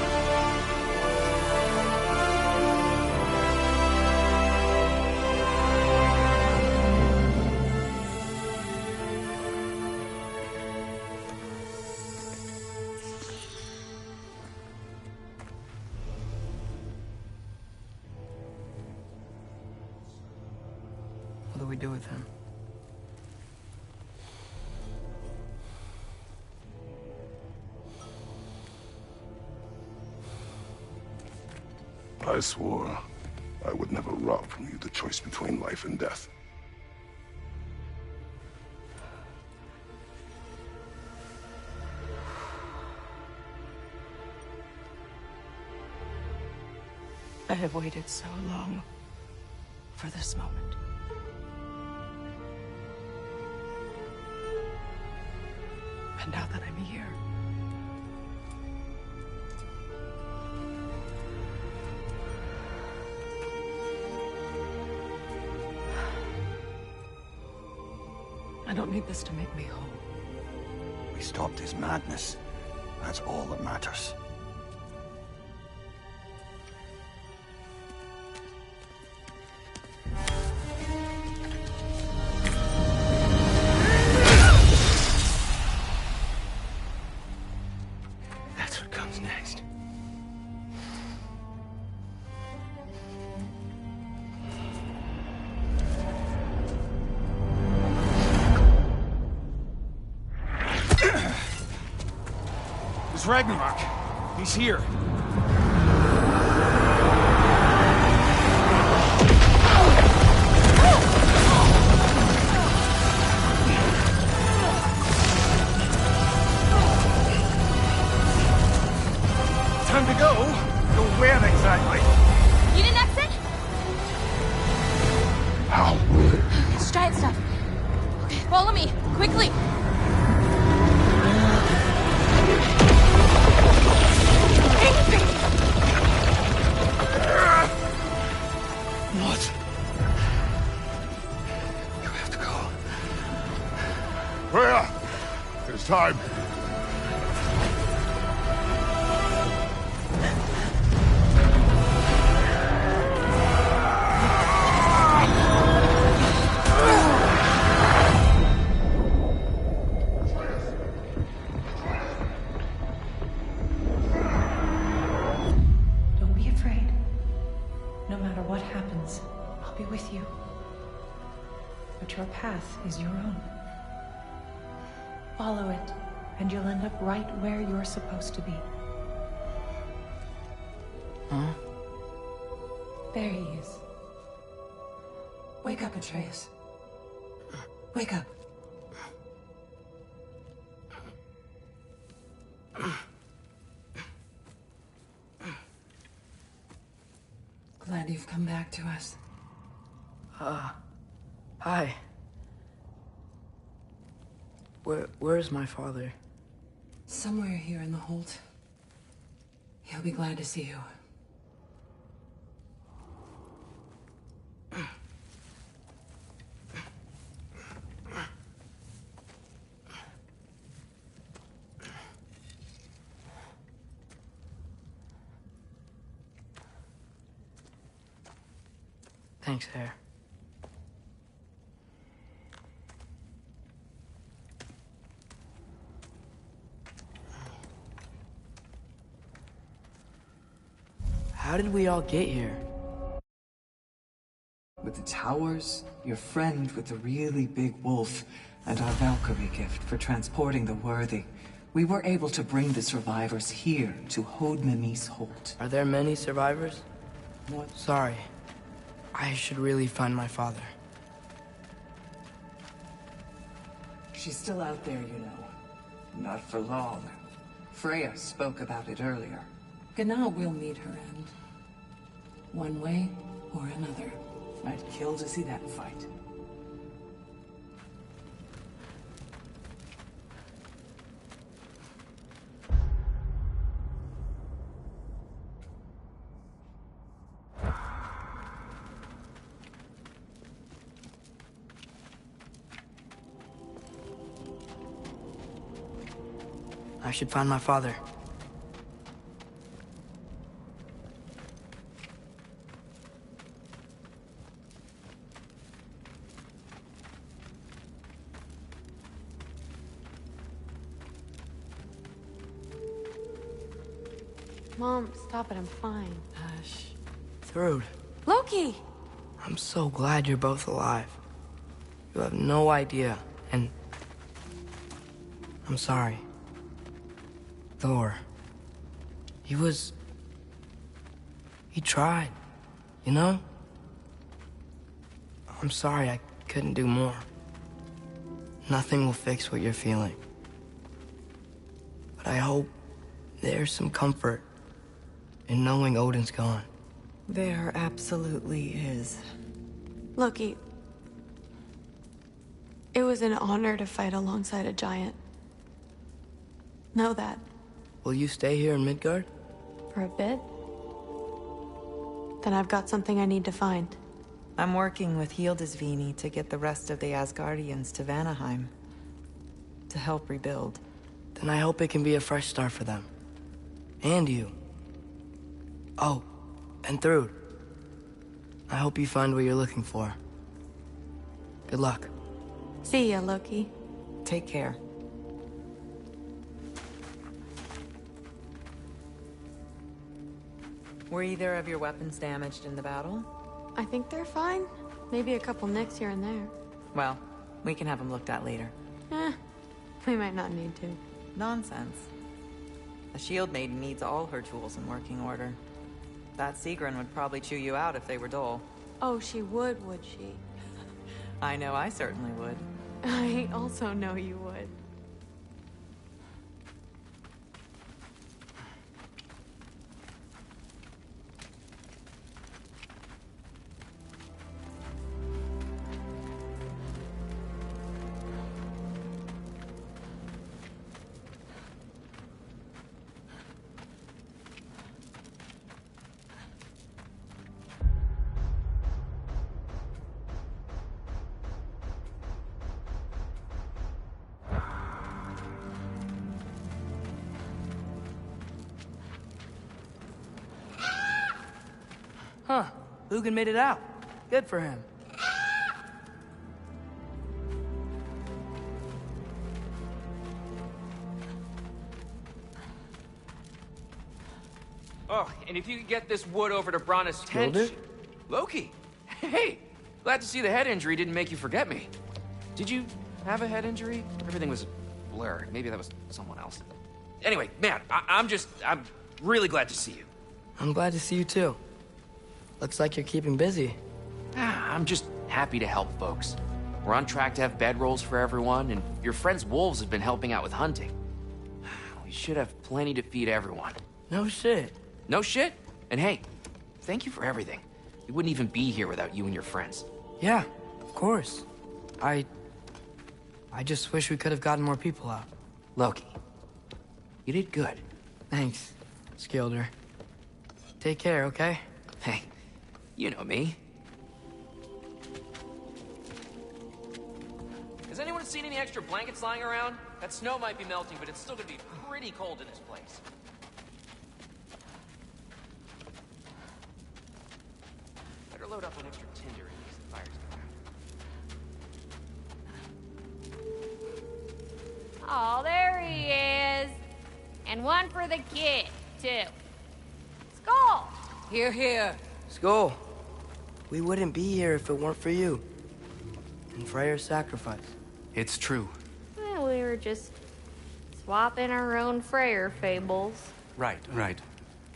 What do we do with him? I swore I would never rob from you the choice between life and death. I have waited so long for this moment. And now that I'm here, I don't need this to make me whole. We stopped his madness. That's all that matters. That's what comes next. It's Ragnarök. He's here. Time to go. Go where exactly? You didn't exit? How will it be? It's giant stuff. Okay, follow me, quickly. What? You have to go. Freya! It's time. don't be afraid. No matter what happens, I'll be with you. But your path is your own. Follow it, and you'll end up right where you're supposed to be. Huh? There he is. Wake up, Atreus. Wake up. Glad you've come back to us. Hi. Where's my father? Somewhere here in the Holt. He'll be glad to see you. Thanks, Hare. How did we all get here? With the towers, your friend with the really big wolf, and our Valkyrie gift for transporting the worthy, we were able to bring the survivors here to Hodmimi's Holt. Are there many survivors? What? Sorry. I should really find my father. She's still out there, you know. Not for long. Freya spoke about it earlier. Gna will meet her end. One way or another. I'd kill to see that fight. I should find my father. Mom, stop it. I'm fine. Hush. Thrud. Loki! I'm so glad you're both alive. You have no idea, and... I'm sorry. Thor. He tried, you know? I'm sorry I couldn't do more. Nothing will fix what you're feeling. But I hope there's some comfort in knowing Odin's gone. There absolutely is. Loki, it was an honor to fight alongside a giant. Know that. Will you stay here in Midgard? For a bit? Then I've got something I need to find. I'm working with Hildisvini to get the rest of the Asgardians to Vanaheim. To help rebuild. Then I hope it can be a fresh start for them. And you. Oh, and Thrud. I hope you find what you're looking for. Good luck. See ya, Loki. Take care. Were either of your weapons damaged in the battle? I think they're fine. Maybe a couple nicks here and there. Well, we can have them looked at later. We might not need to. Nonsense. A shield maiden needs all her tools in working order. That Sigrun would probably chew you out if they were dull. Oh, she would she? I know I certainly would. I also know you would. Huh. Hugin made it out. Good for him. Oh, and if you could get this wood over to Brana's tent... Killed it? Loki! Hey! Glad to see the head injury didn't make you forget me. Did you have a head injury? Everything was blurred. Maybe that was someone else. Anyway, man, I'm really glad to see you. I'm glad to see you too. Looks like you're keeping busy. I'm just happy to help folks. We're on track to have bedrolls for everyone, and your friend's wolves have been helping out with hunting. We should have plenty to feed everyone. No shit. No shit? And hey, thank you for everything. We wouldn't even be here without you and your friends. Yeah, of course. I just wish we could have gotten more people out. Loki, you did good. Thanks, Skilder. Take care, okay? Hey, you know me. Has anyone seen any extra blankets lying around? That snow might be melting, but it's still gonna be pretty cold in this place. Better load up on extra tinder in case the fires go out. Oh, there he is. And one for the kid, too. Skull! Here, here. Skull, we wouldn't be here if it weren't for you. And Freyr's sacrifice. It's true. Well, we were just swapping our own Freyr fables. Right.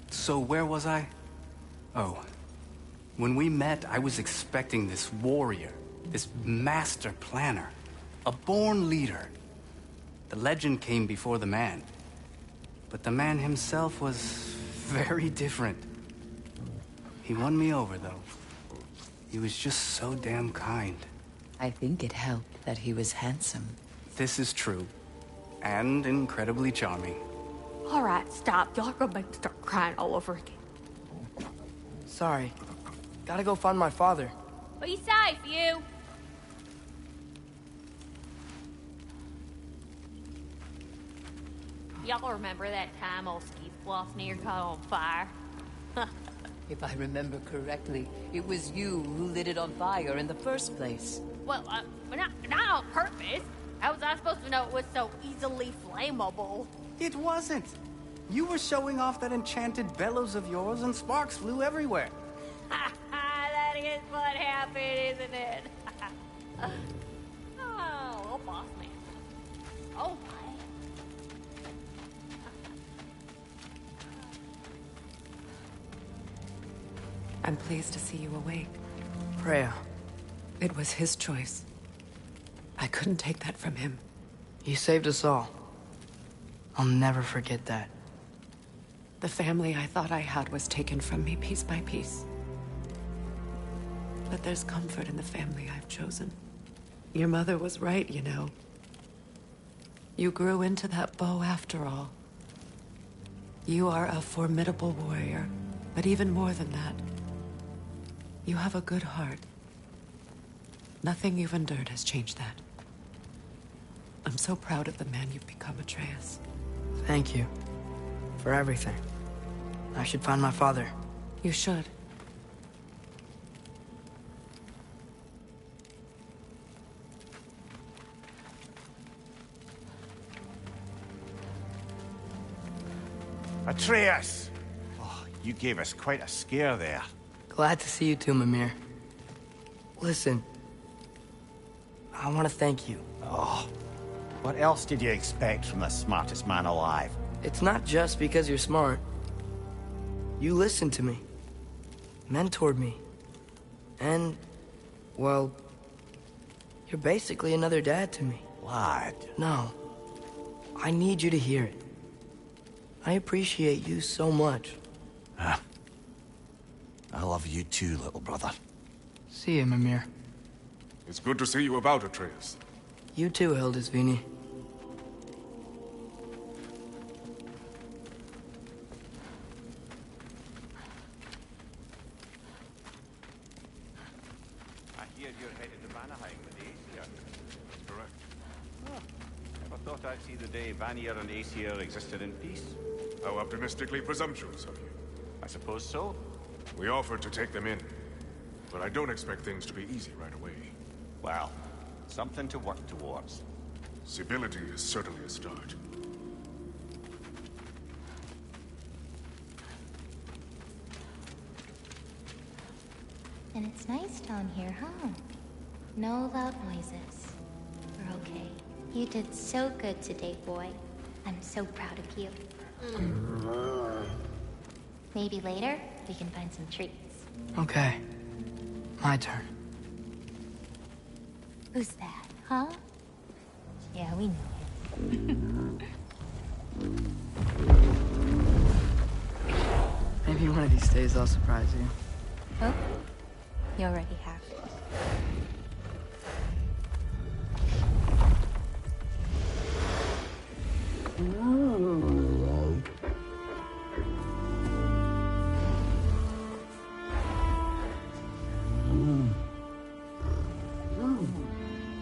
So where was I? Oh. When we met, I was expecting this warrior, this master planner, a born leader. The legend came before the man. But the man himself was very different. He won me over, though. He was just so damn kind. I think it helped that he was handsome. This is true. And incredibly charming. All right, stop. Y'all are gonna make me start crying all over again. Sorry. Gotta go find my father. Be safe, you. Y'all remember that time old Ski Bluff near caught on fire? If I remember correctly, it was you who lit it on fire in the first place. Well, not on purpose. How was I supposed to know it was so easily flammable? It wasn't. You were showing off that enchanted bellows of yours and sparks flew everywhere. That is what happened, isn't it? Oh, little boss man. Oh, my. I'm pleased to see you awake. Freya. It was his choice. I couldn't take that from him. He saved us all. I'll never forget that. The family I thought I had was taken from me piece by piece. But there's comfort in the family I've chosen. Your mother was right, you know. You grew into that bow after all. You are a formidable warrior, but even more than that, you have a good heart. Nothing you've endured has changed that. I'm so proud of the man you've become, Atreus. Thank you. For everything. I should find my father. You should. Atreus! Oh, you gave us quite a scare there. Glad to see you too, Mimir. Listen. I want to thank you. Oh, what else did you expect from the smartest man alive? It's not just because you're smart. You listened to me. Mentored me. And, well, you're basically another dad to me. Lad. No. I need you to hear it. I appreciate you so much. I love you too, little brother. See you, Mimir. It's good to see you about, Atreus. You too, Hildisvini. I hear you're headed to Vanaheim with Aesir. That's correct. Never thought I'd see the day Vanir and Aesir existed in peace. How optimistically presumptuous of you. I suppose so. We offered to take them in, but I don't expect things to be easy right away. Well, something to work towards. Civility is certainly a start. And it's nice down here, huh? No loud noises. We're okay. You did so good today, boy. I'm so proud of you. Maybe later, we can find some treats. Okay. My turn. Who's that, huh? Yeah, we know it. Maybe one of these days I'll surprise you. Oh? You already have.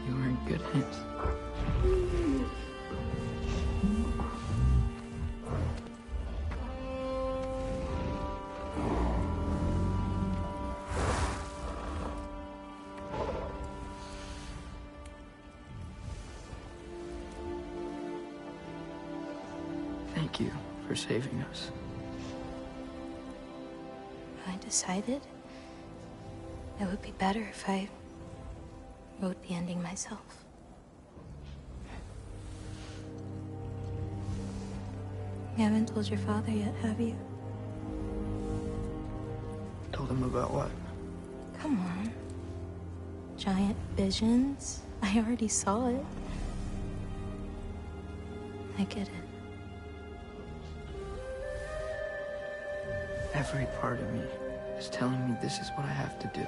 You were in good hands. Thank you for saving us. I decided it would be better if I wrote the ending myself. You haven't told your father yet, have you? Told him about what? Come on. Giant visions? I already saw it. I get it. Every part of me is telling me this is what I have to do.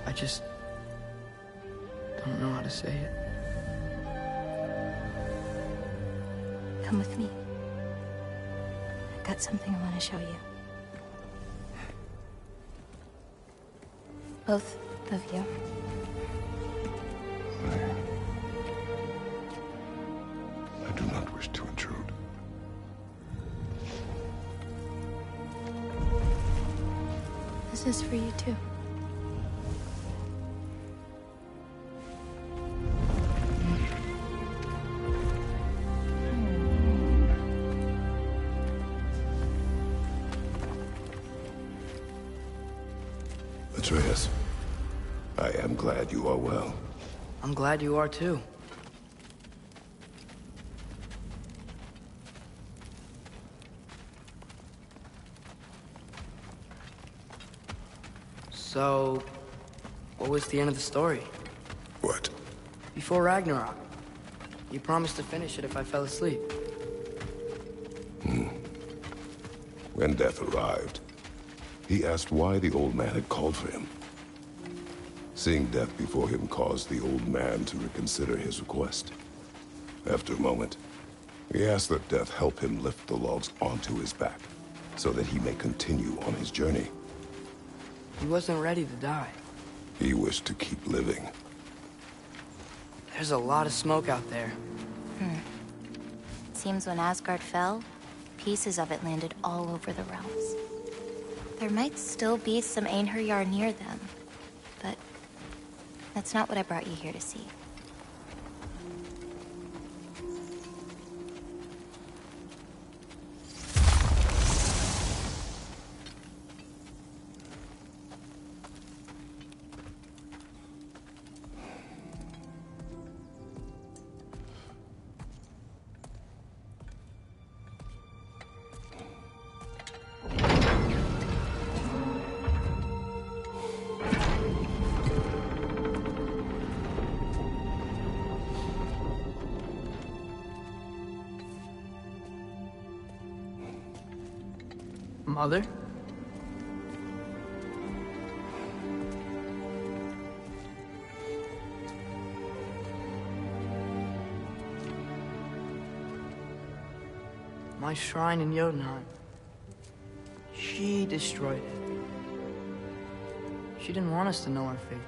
I just don't know how to say it. Come with me. I've got something I want to show you. Both of you. I do not wish to intrude. This is for you too. Atreus, I am glad you are well. I'm glad you are too. So, what was the end of the story? What? Before Ragnarok. You promised to finish it if I fell asleep. When death arrived, he asked why the old man had called for him. Seeing death before him caused the old man to reconsider his request. After a moment, he asked that death help him lift the logs onto his back, so that he may continue on his journey. He wasn't ready to die. He wished to keep living. There's a lot of smoke out there. Seems when Asgard fell, pieces of it landed all over the realms. There might still be some Einherjar near them, but that's not what I brought you here to see. Mother? My shrine in Jotunheim. She destroyed it. She didn't want us to know our fate.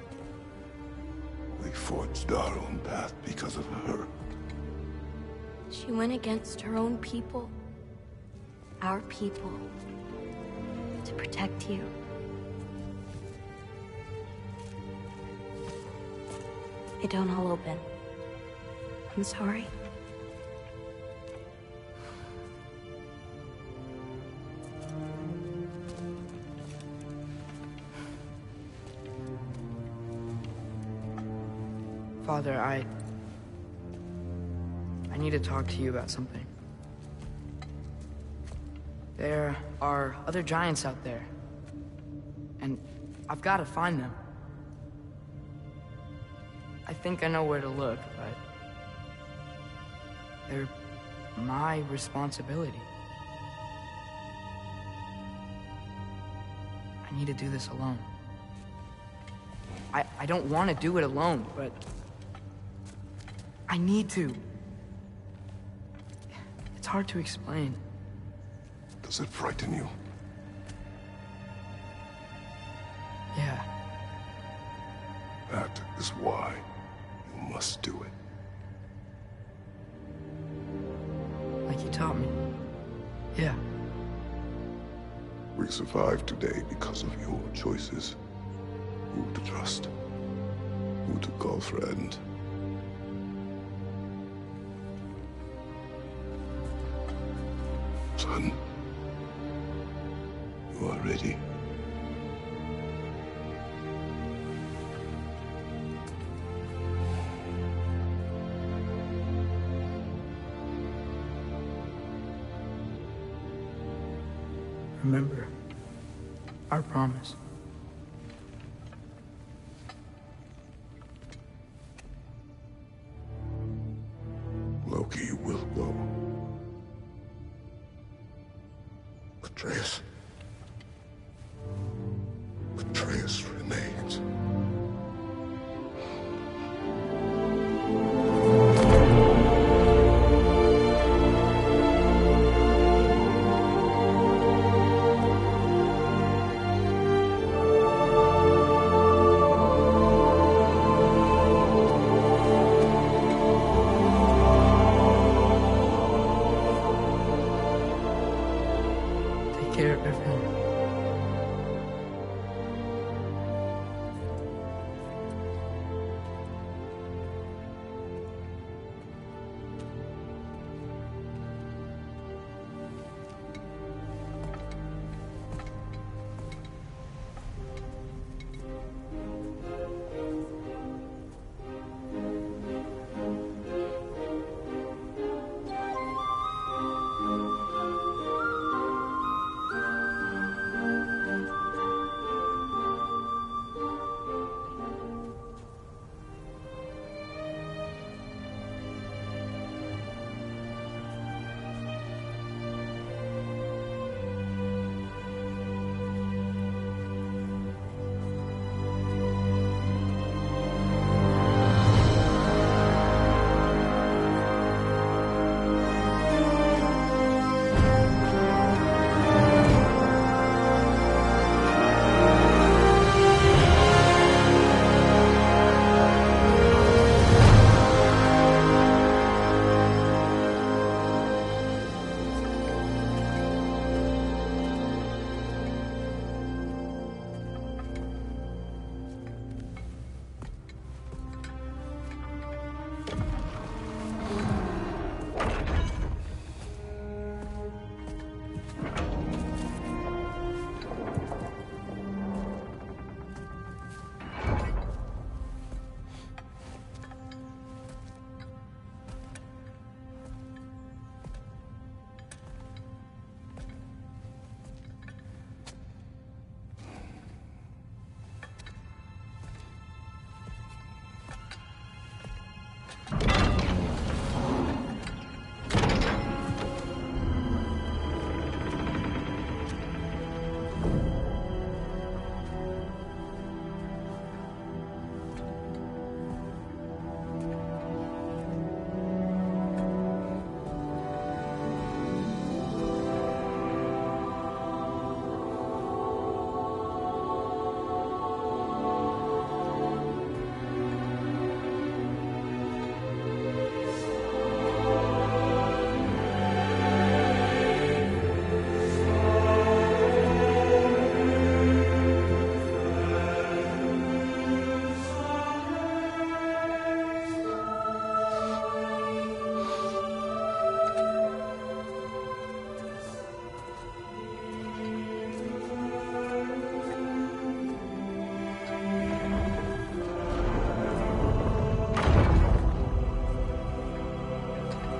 We forged our own path because of her. She went against her own people. Our people. To protect you. They don't all open. I'm sorry. Father, I need to talk to you about something. There are other giants out there, and I've got to find them. I think I know where to look, but they're my responsibility. I need to do this alone. I don't want to do it alone, but I need to. It's hard to explain. Does it frighten you? Yeah. That is why you must do it. Like you taught me. Yeah. We survived today because of your choices. Who to trust, who to call friend. Son, you are ready. Remember our promise. Loki will go. Atreus. Atreus remains. Take care, everyone.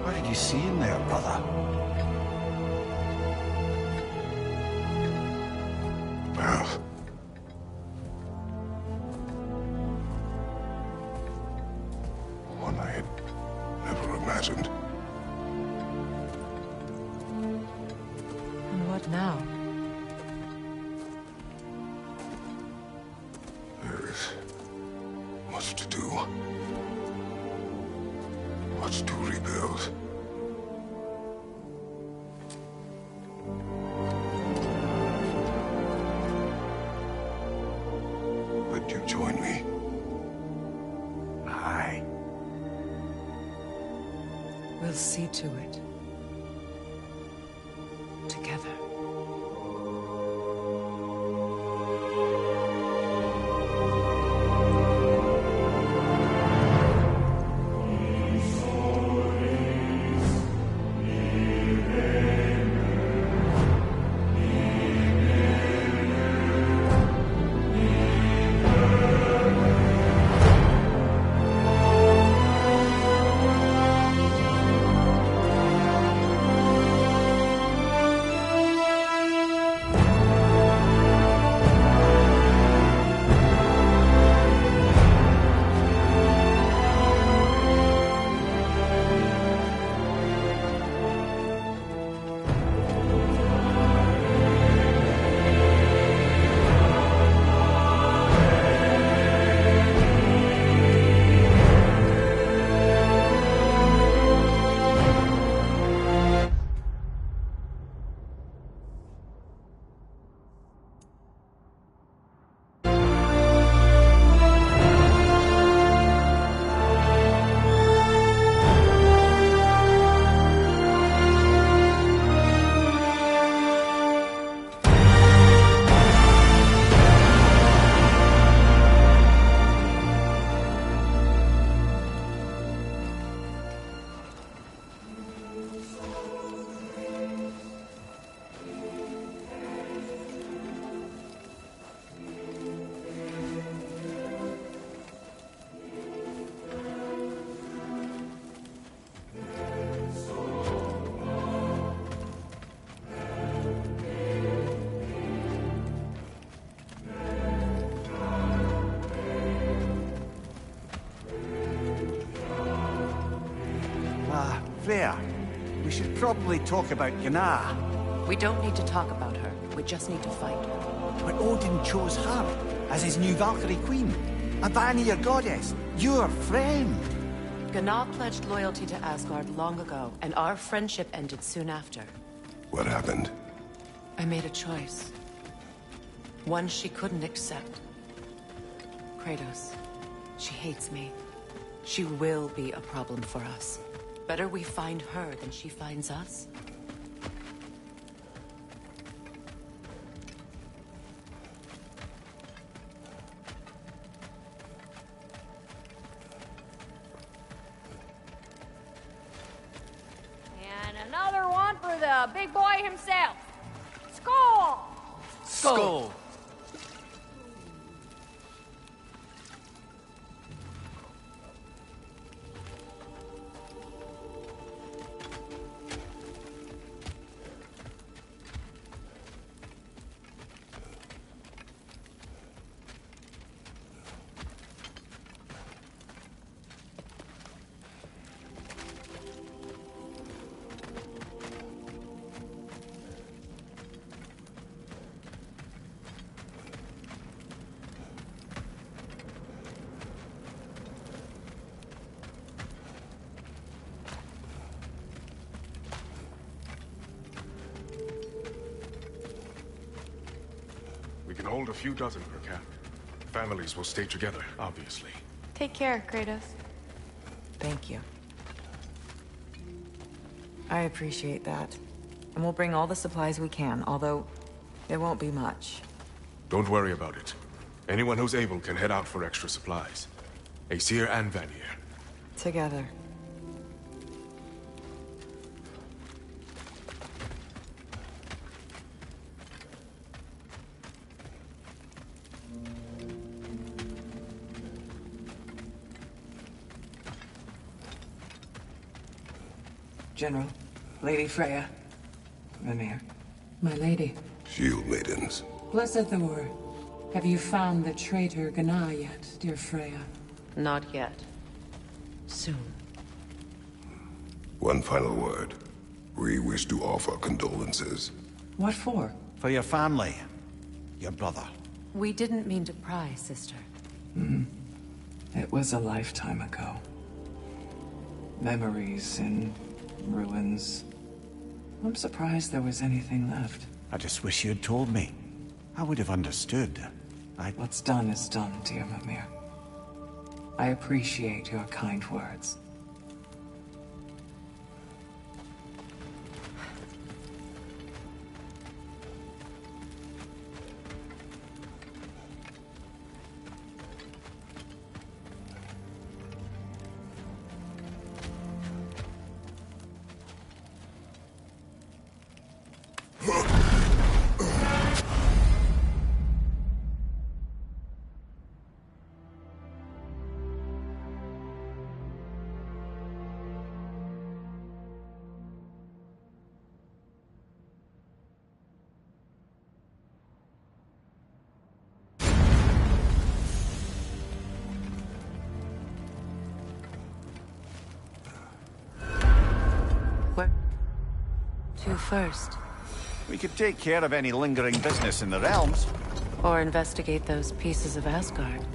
What did you see in there, brother? Path. One I had never imagined. And what now? There is much to do. Much to rebuild. Would you join me? Aye. We'll see to it. Together. probably talk about Gná. We don't need to talk about her. We just need to find her. But Odin chose her as his new Valkyrie queen. A Vanir goddess. Your friend. Gná pledged loyalty to Asgard long ago, and our friendship ended soon after. What happened? I made a choice. One she couldn't accept. Kratos. She hates me. She will be a problem for us. Better we find her than she finds us. And another one for the big boy himself. Skull! Skull! We can hold a few dozen per camp. Families will stay together, obviously. Take care, Kratos. Thank you. I appreciate that. And we'll bring all the supplies we can, although there won't be much. Don't worry about it. Anyone who's able can head out for extra supplies. Aesir and Vanir. Together. General, Lady Freya, Mimir, my lady. Shield maidens. Blessed Thor, have you found the traitor Gná yet, dear Freya? Not yet. Soon. One final word. We wish to offer condolences. What for? For your family. Your brother. We didn't mean to pry, sister. It was a lifetime ago. Memories in ruins. I'm surprised there was anything left. I just wish you'd told me. I would have understood. What's done is done, dear Mimir. I appreciate your kind words. To first. We could take care of any lingering business in the realms. Or investigate those pieces of Asgard.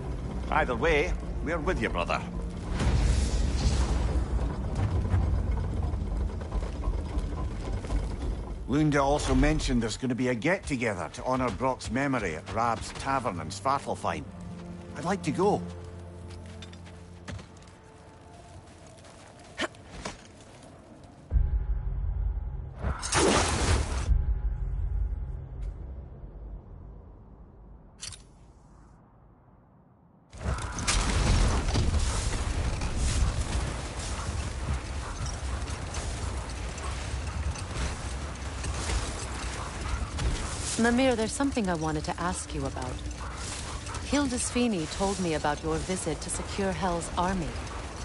Either way, we're with you, brother. Lunda also mentioned there's going to be a get-together to honor Brock's memory at Rab's Tavern in Svartalfheim. I'd like to go. Mimir, there's something I wanted to ask you about. Hildisvini told me about your visit to secure Hel's army,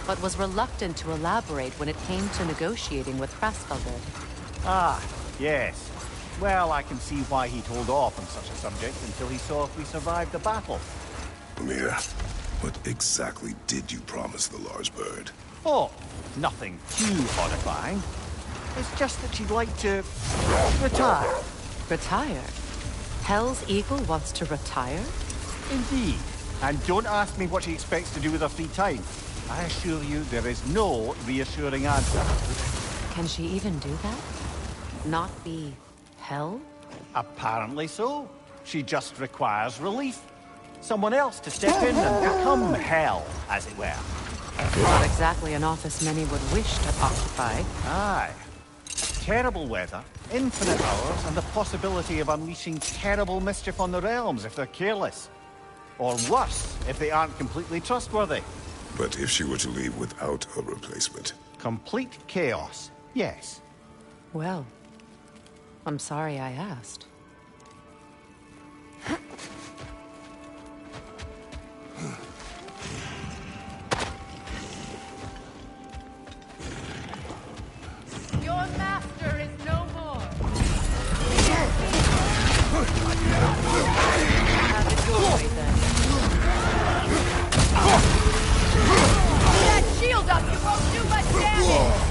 but was reluctant to elaborate when it came to negotiating with Hraesvelgr. Ah, yes. Well, I can see why he'd hold off on such a subject until he saw if we survived the battle. Mimir, what exactly did you promise the Lars bird? Oh, nothing too horrifying. It's just that she'd like to retire. Retire? Hell's Eagle wants to retire? Indeed. And don't ask me what she expects to do with her free time. I assure you there is no reassuring answer. Can she even do that? Not be hell? Apparently so. She just requires relief. Someone else to step in and become hell, as it were. Not exactly an office many would wish to occupy. Aye. Terrible weather, infinite hours, and the possibility of unleashing terrible mischief on the realms if they're careless. Or worse, if they aren't completely trustworthy. But if she were to leave without a replacement? Complete chaos, yes. Well, I'm sorry I asked. Your master is no more. Have it your way then. That shield up, you won't do much damage.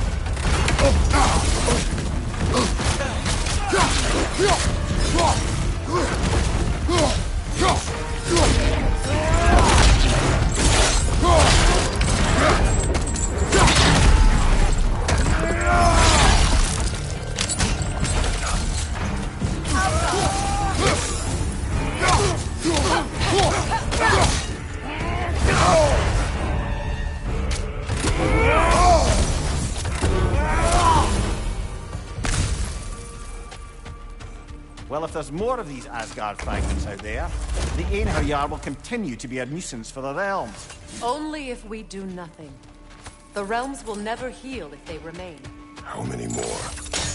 Well, if there's more of these Asgard fragments out there, the Einherjar will continue to be a nuisance for the realms. Only if we do nothing. The realms will never heal if they remain. How many more?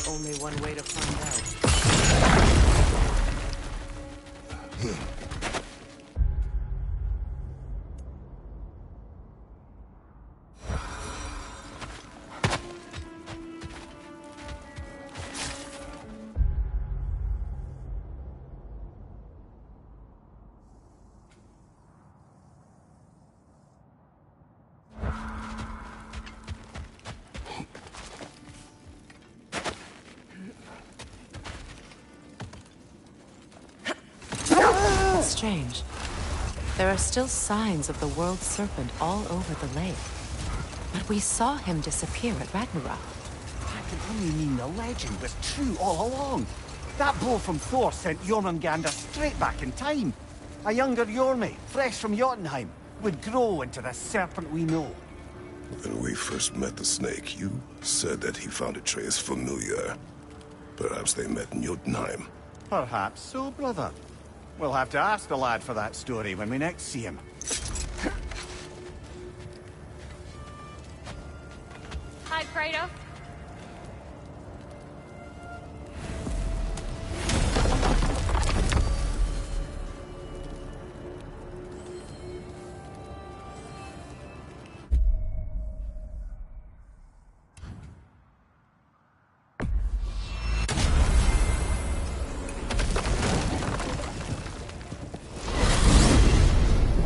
Only one way to find out. Strange. There are still signs of the world serpent all over the lake. But we saw him disappear at Ragnarök. That can only mean the legend was true all along. That blow from Thor sent Jormungandr straight back in time. A younger Jormi, fresh from Jotunheim, would grow into the serpent we know. When we first met the snake, you said that he found Atreus familiar. Perhaps they met in Jotunheim. Perhaps so, brother. We'll have to ask the lad for that story when we next see him. Hi, Kratos.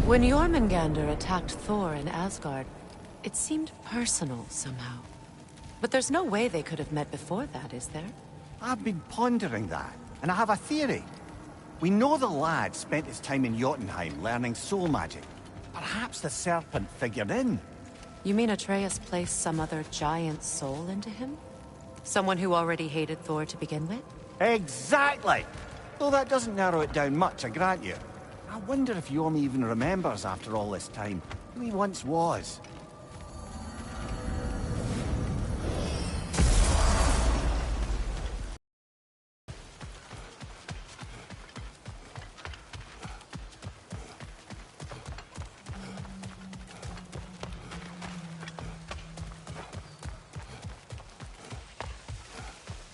When Jormungandr attacked Thor in Asgard, it seemed personal somehow. But there's no way they could have met before that, is there? I've been pondering that, and I have a theory. We know the lad spent his time in Jotunheim learning soul magic. Perhaps the serpent figured in. You mean Atreus placed some other giant soul into him? Someone who already hated Thor to begin with? Exactly! Though that doesn't narrow it down much, I grant you. I wonder if Jormi even remembers after all this time who he once was.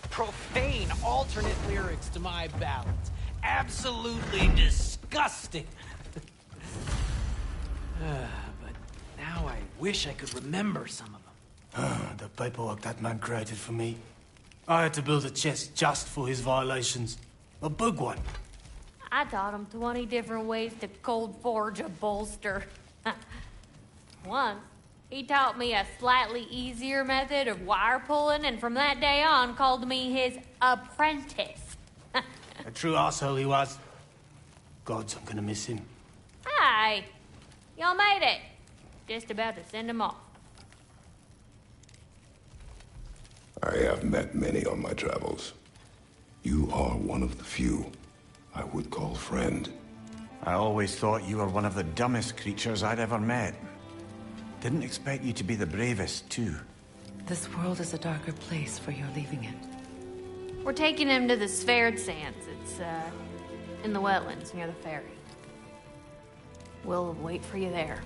Profane alternate lyrics to my ballads. Absolutely disgusting. But now I wish I could remember some of them. The paperwork that man created for me. I had to build a chest just for his violations. A big one. I taught him 20 different ways to cold forge a bolster. Once, He taught me a slightly easier method of wire pulling, and from that day on called me his apprentice. A true arsehole he was. Gods, I'm gonna miss him. Hi. Y'all made it. Just about to send him off. I have met many on my travels. You are one of the few I would call friend. I always thought you were one of the dumbest creatures I'd ever met. Didn't expect you to be the bravest, too. This world is a darker place for your leaving it. We're taking him to the Sphaired Sands. It's, in the wetlands near the ferry. We'll wait for you there.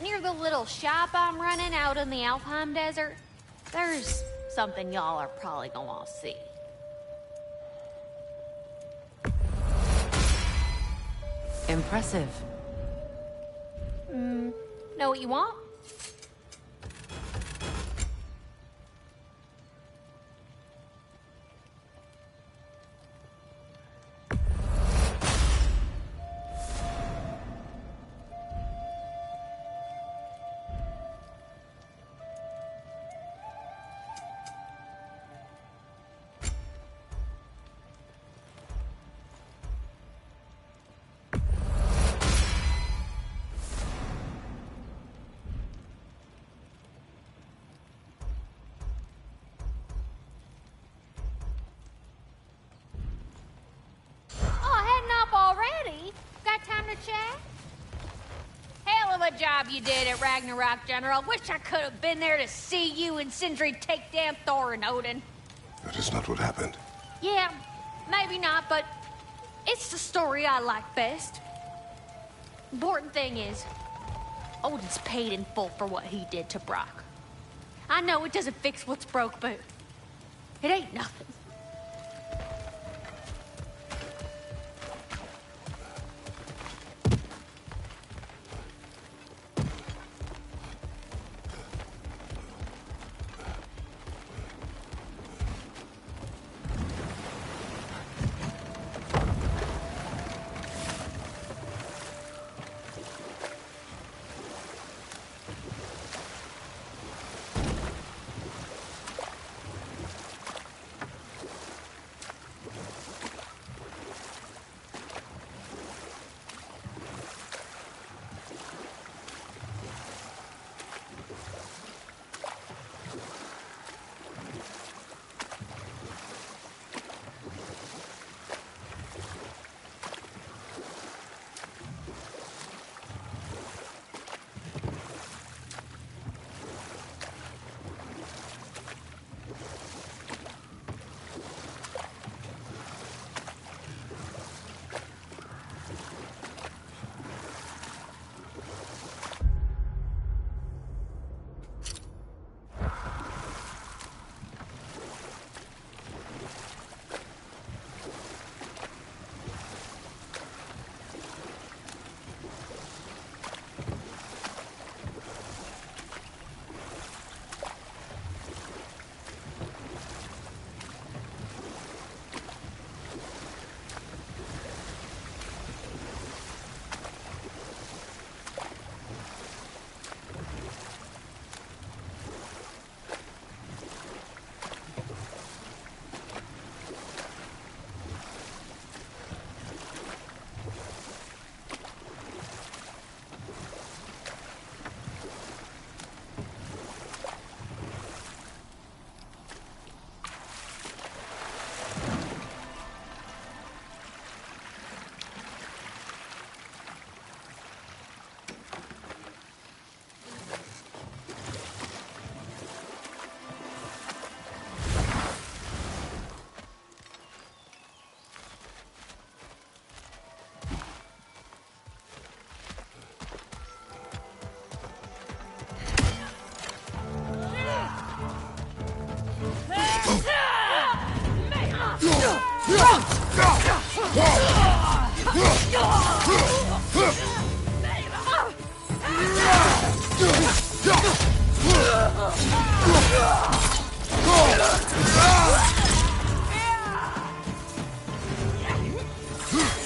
Near the little shop I'm running out in the Alfheim Desert, there's something y'all are probably gonna want to see. Impressive. Know what you want? Job you did at Ragnarök, General. Wish I could have been there to see you and Sindri take down Thor and Odin. That is not what happened. Yeah, maybe not, but it's the story I like best. Important thing is, Odin's paid in full for what he did to Brock. I know it doesn't fix what's broke, but it ain't nothing.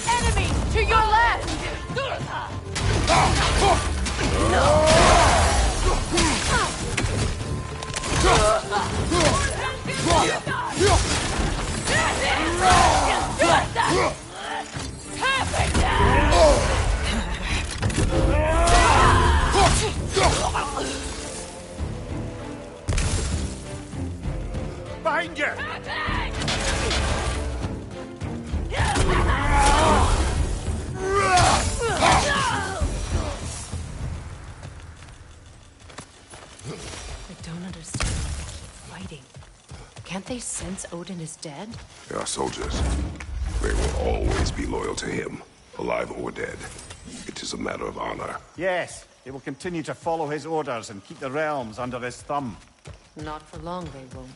Enemy to your left! Behind you! I don't understand why they keep fighting. Can't they sense Odin is dead? They are soldiers. They will always be loyal to him, alive or dead. It is a matter of honor. Yes, they will continue to follow his orders and keep the realms under his thumb. Not for long, they won't.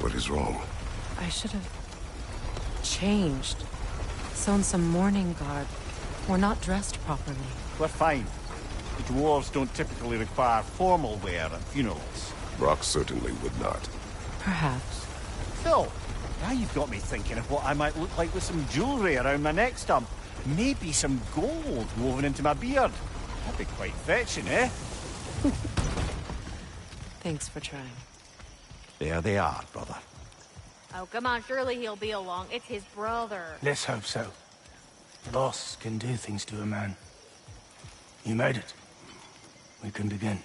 What is wrong? I should have changed. Sewn some mourning garb. We're not dressed properly. We're fine. The dwarves don't typically require formal wear at funerals. Brock certainly would not. Perhaps. Phil, now you've got me thinking of what I might look like with some jewellery around my neck stump. Maybe some gold woven into my beard. That'd be quite fetching, eh? Thanks for trying. There they are, brother. Oh, come on, surely he'll be along. It's his brother. Let's hope so. Loss can do things to a man. You made it. We can begin.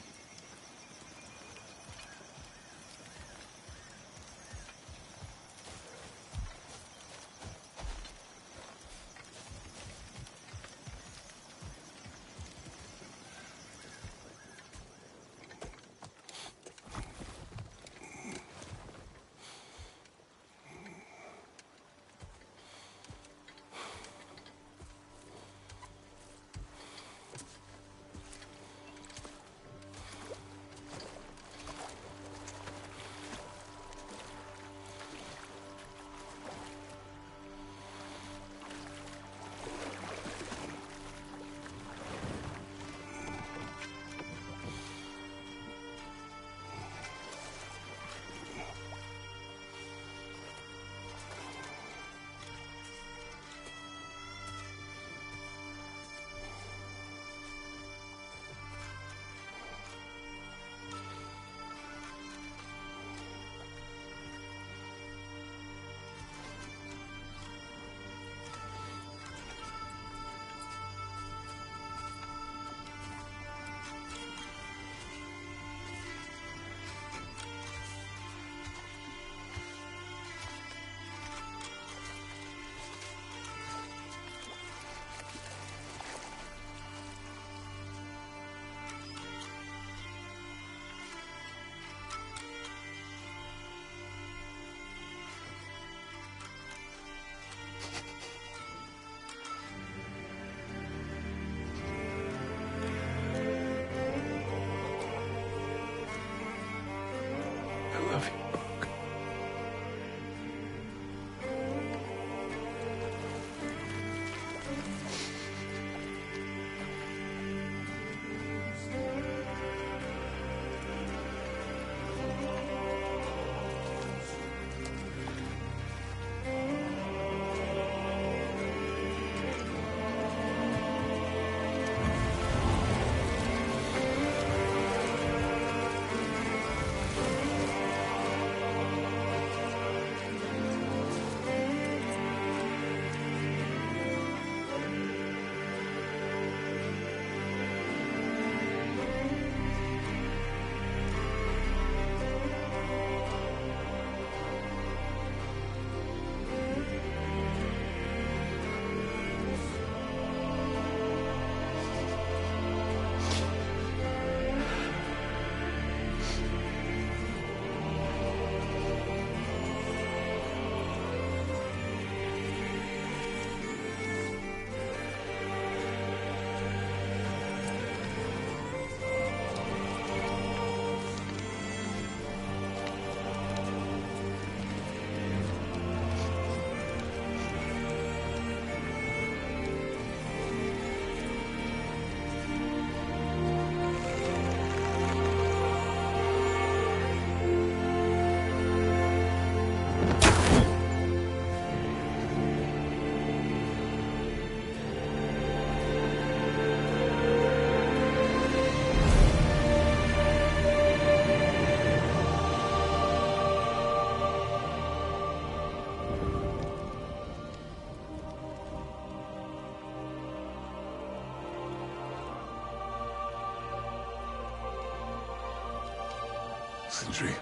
Sindri.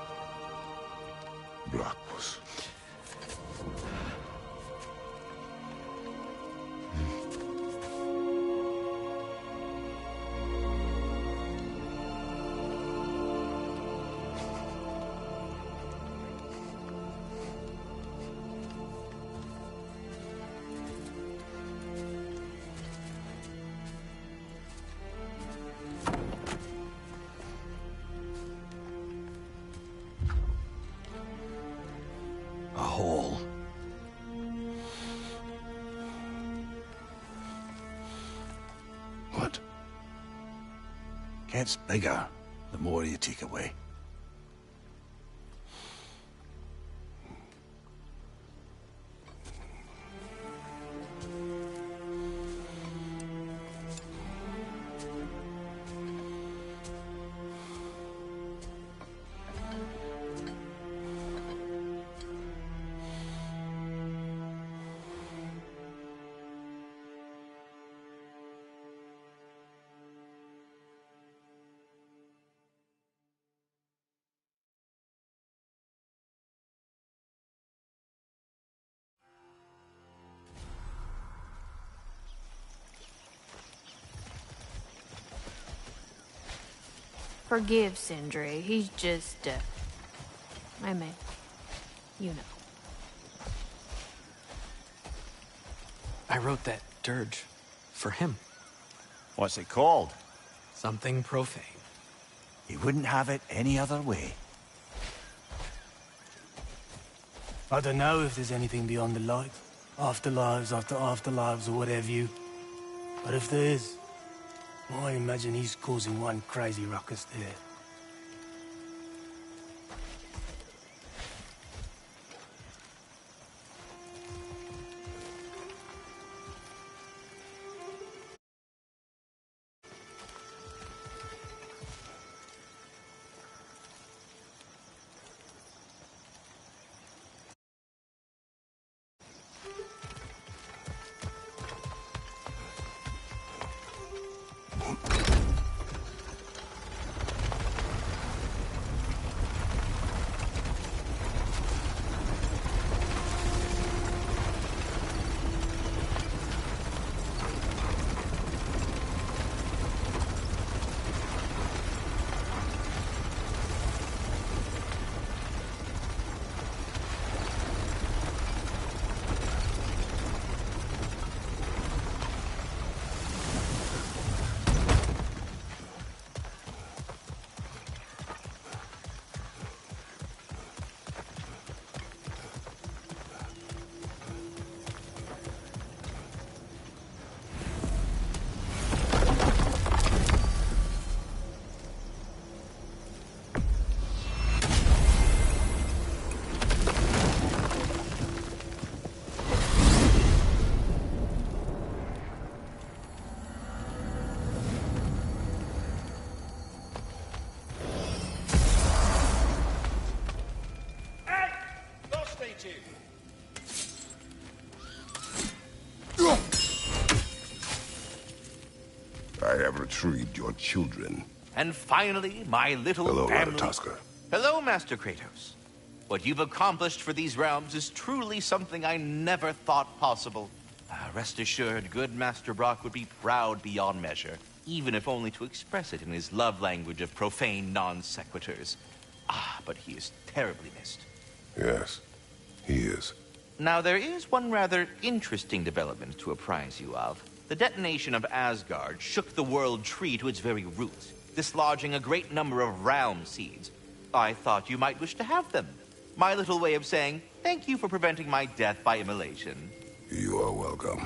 Brock was... A hole. What? Gets bigger the more you take away. Forgive Sindri. He's just, I mean, you know. I wrote that dirge for him. What's it called? Something profane. He wouldn't have it any other way. I don't know if there's anything beyond the light. Afterlives after afterlives or whatever you. But if there is, I imagine he's causing one crazy ruckus there. I have retrieved your children. And finally, my little Hello, family... Ratatoskr. Hello, Master Kratos. What you've accomplished for these realms is truly something I never thought possible. Rest assured, good Master Brock would be proud beyond measure, even if only to express it in his love language of profane non-sequiturs. But he is terribly missed. Yes, he is. Now, there is one rather interesting development to apprise you of. The detonation of Asgard shook the world tree to its very roots, dislodging a great number of realm seeds. I thought you might wish to have them. My little way of saying, thank you for preventing my death by immolation. You are welcome.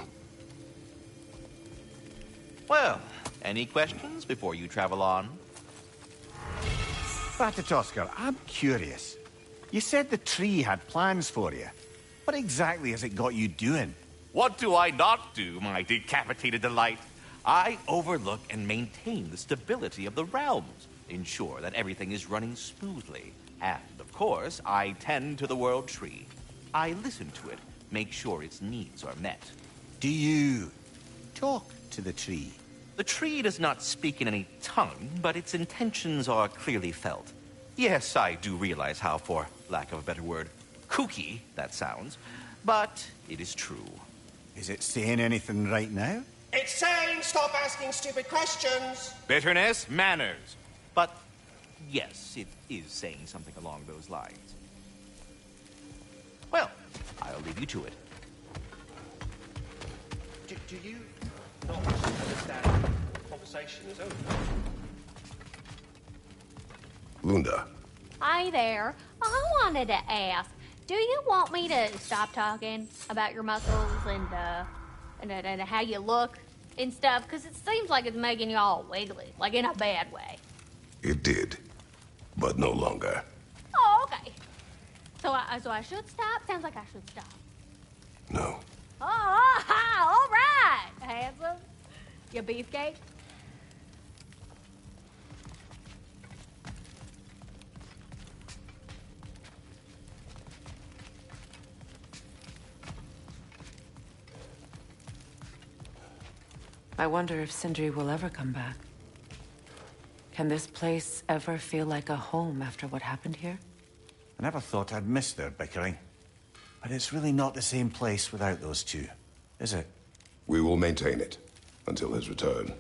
Well, any questions before you travel on? Ratatoskr, I'm curious. You said the tree had plans for you. What exactly has it got you doing? What do I not do, my decapitated delight? I overlook and maintain the stability of the realms, ensure that everything is running smoothly. And, of course, I tend to the world tree. I listen to it, make sure its needs are met. Do you talk to the tree? The tree does not speak in any tongue, but its intentions are clearly felt. Yes, I do realize how, for lack of a better word, kooky that sounds, but it is true. Is it saying anything right now? It's saying stop asking stupid questions. Bitterness, manners. But yes, it is saying something along those lines. Well, I'll leave you to it. Do you not understand the conversation is over? Lunda. Hi there. I wanted to ask, do you want me to stop talking about your muscles and how you look and stuff? Because it seems like it's making you all wiggly, like in a bad way. It did, but no longer. Oh, okay. So I should stop? Sounds like I should stop. No. Oh, all right, handsome. You beefcake? I wonder if Sindri will ever come back. Can this place ever feel like a home after what happened here? I never thought I'd miss their bickering. But it's really not the same place without those two, is it? We will maintain it until his return.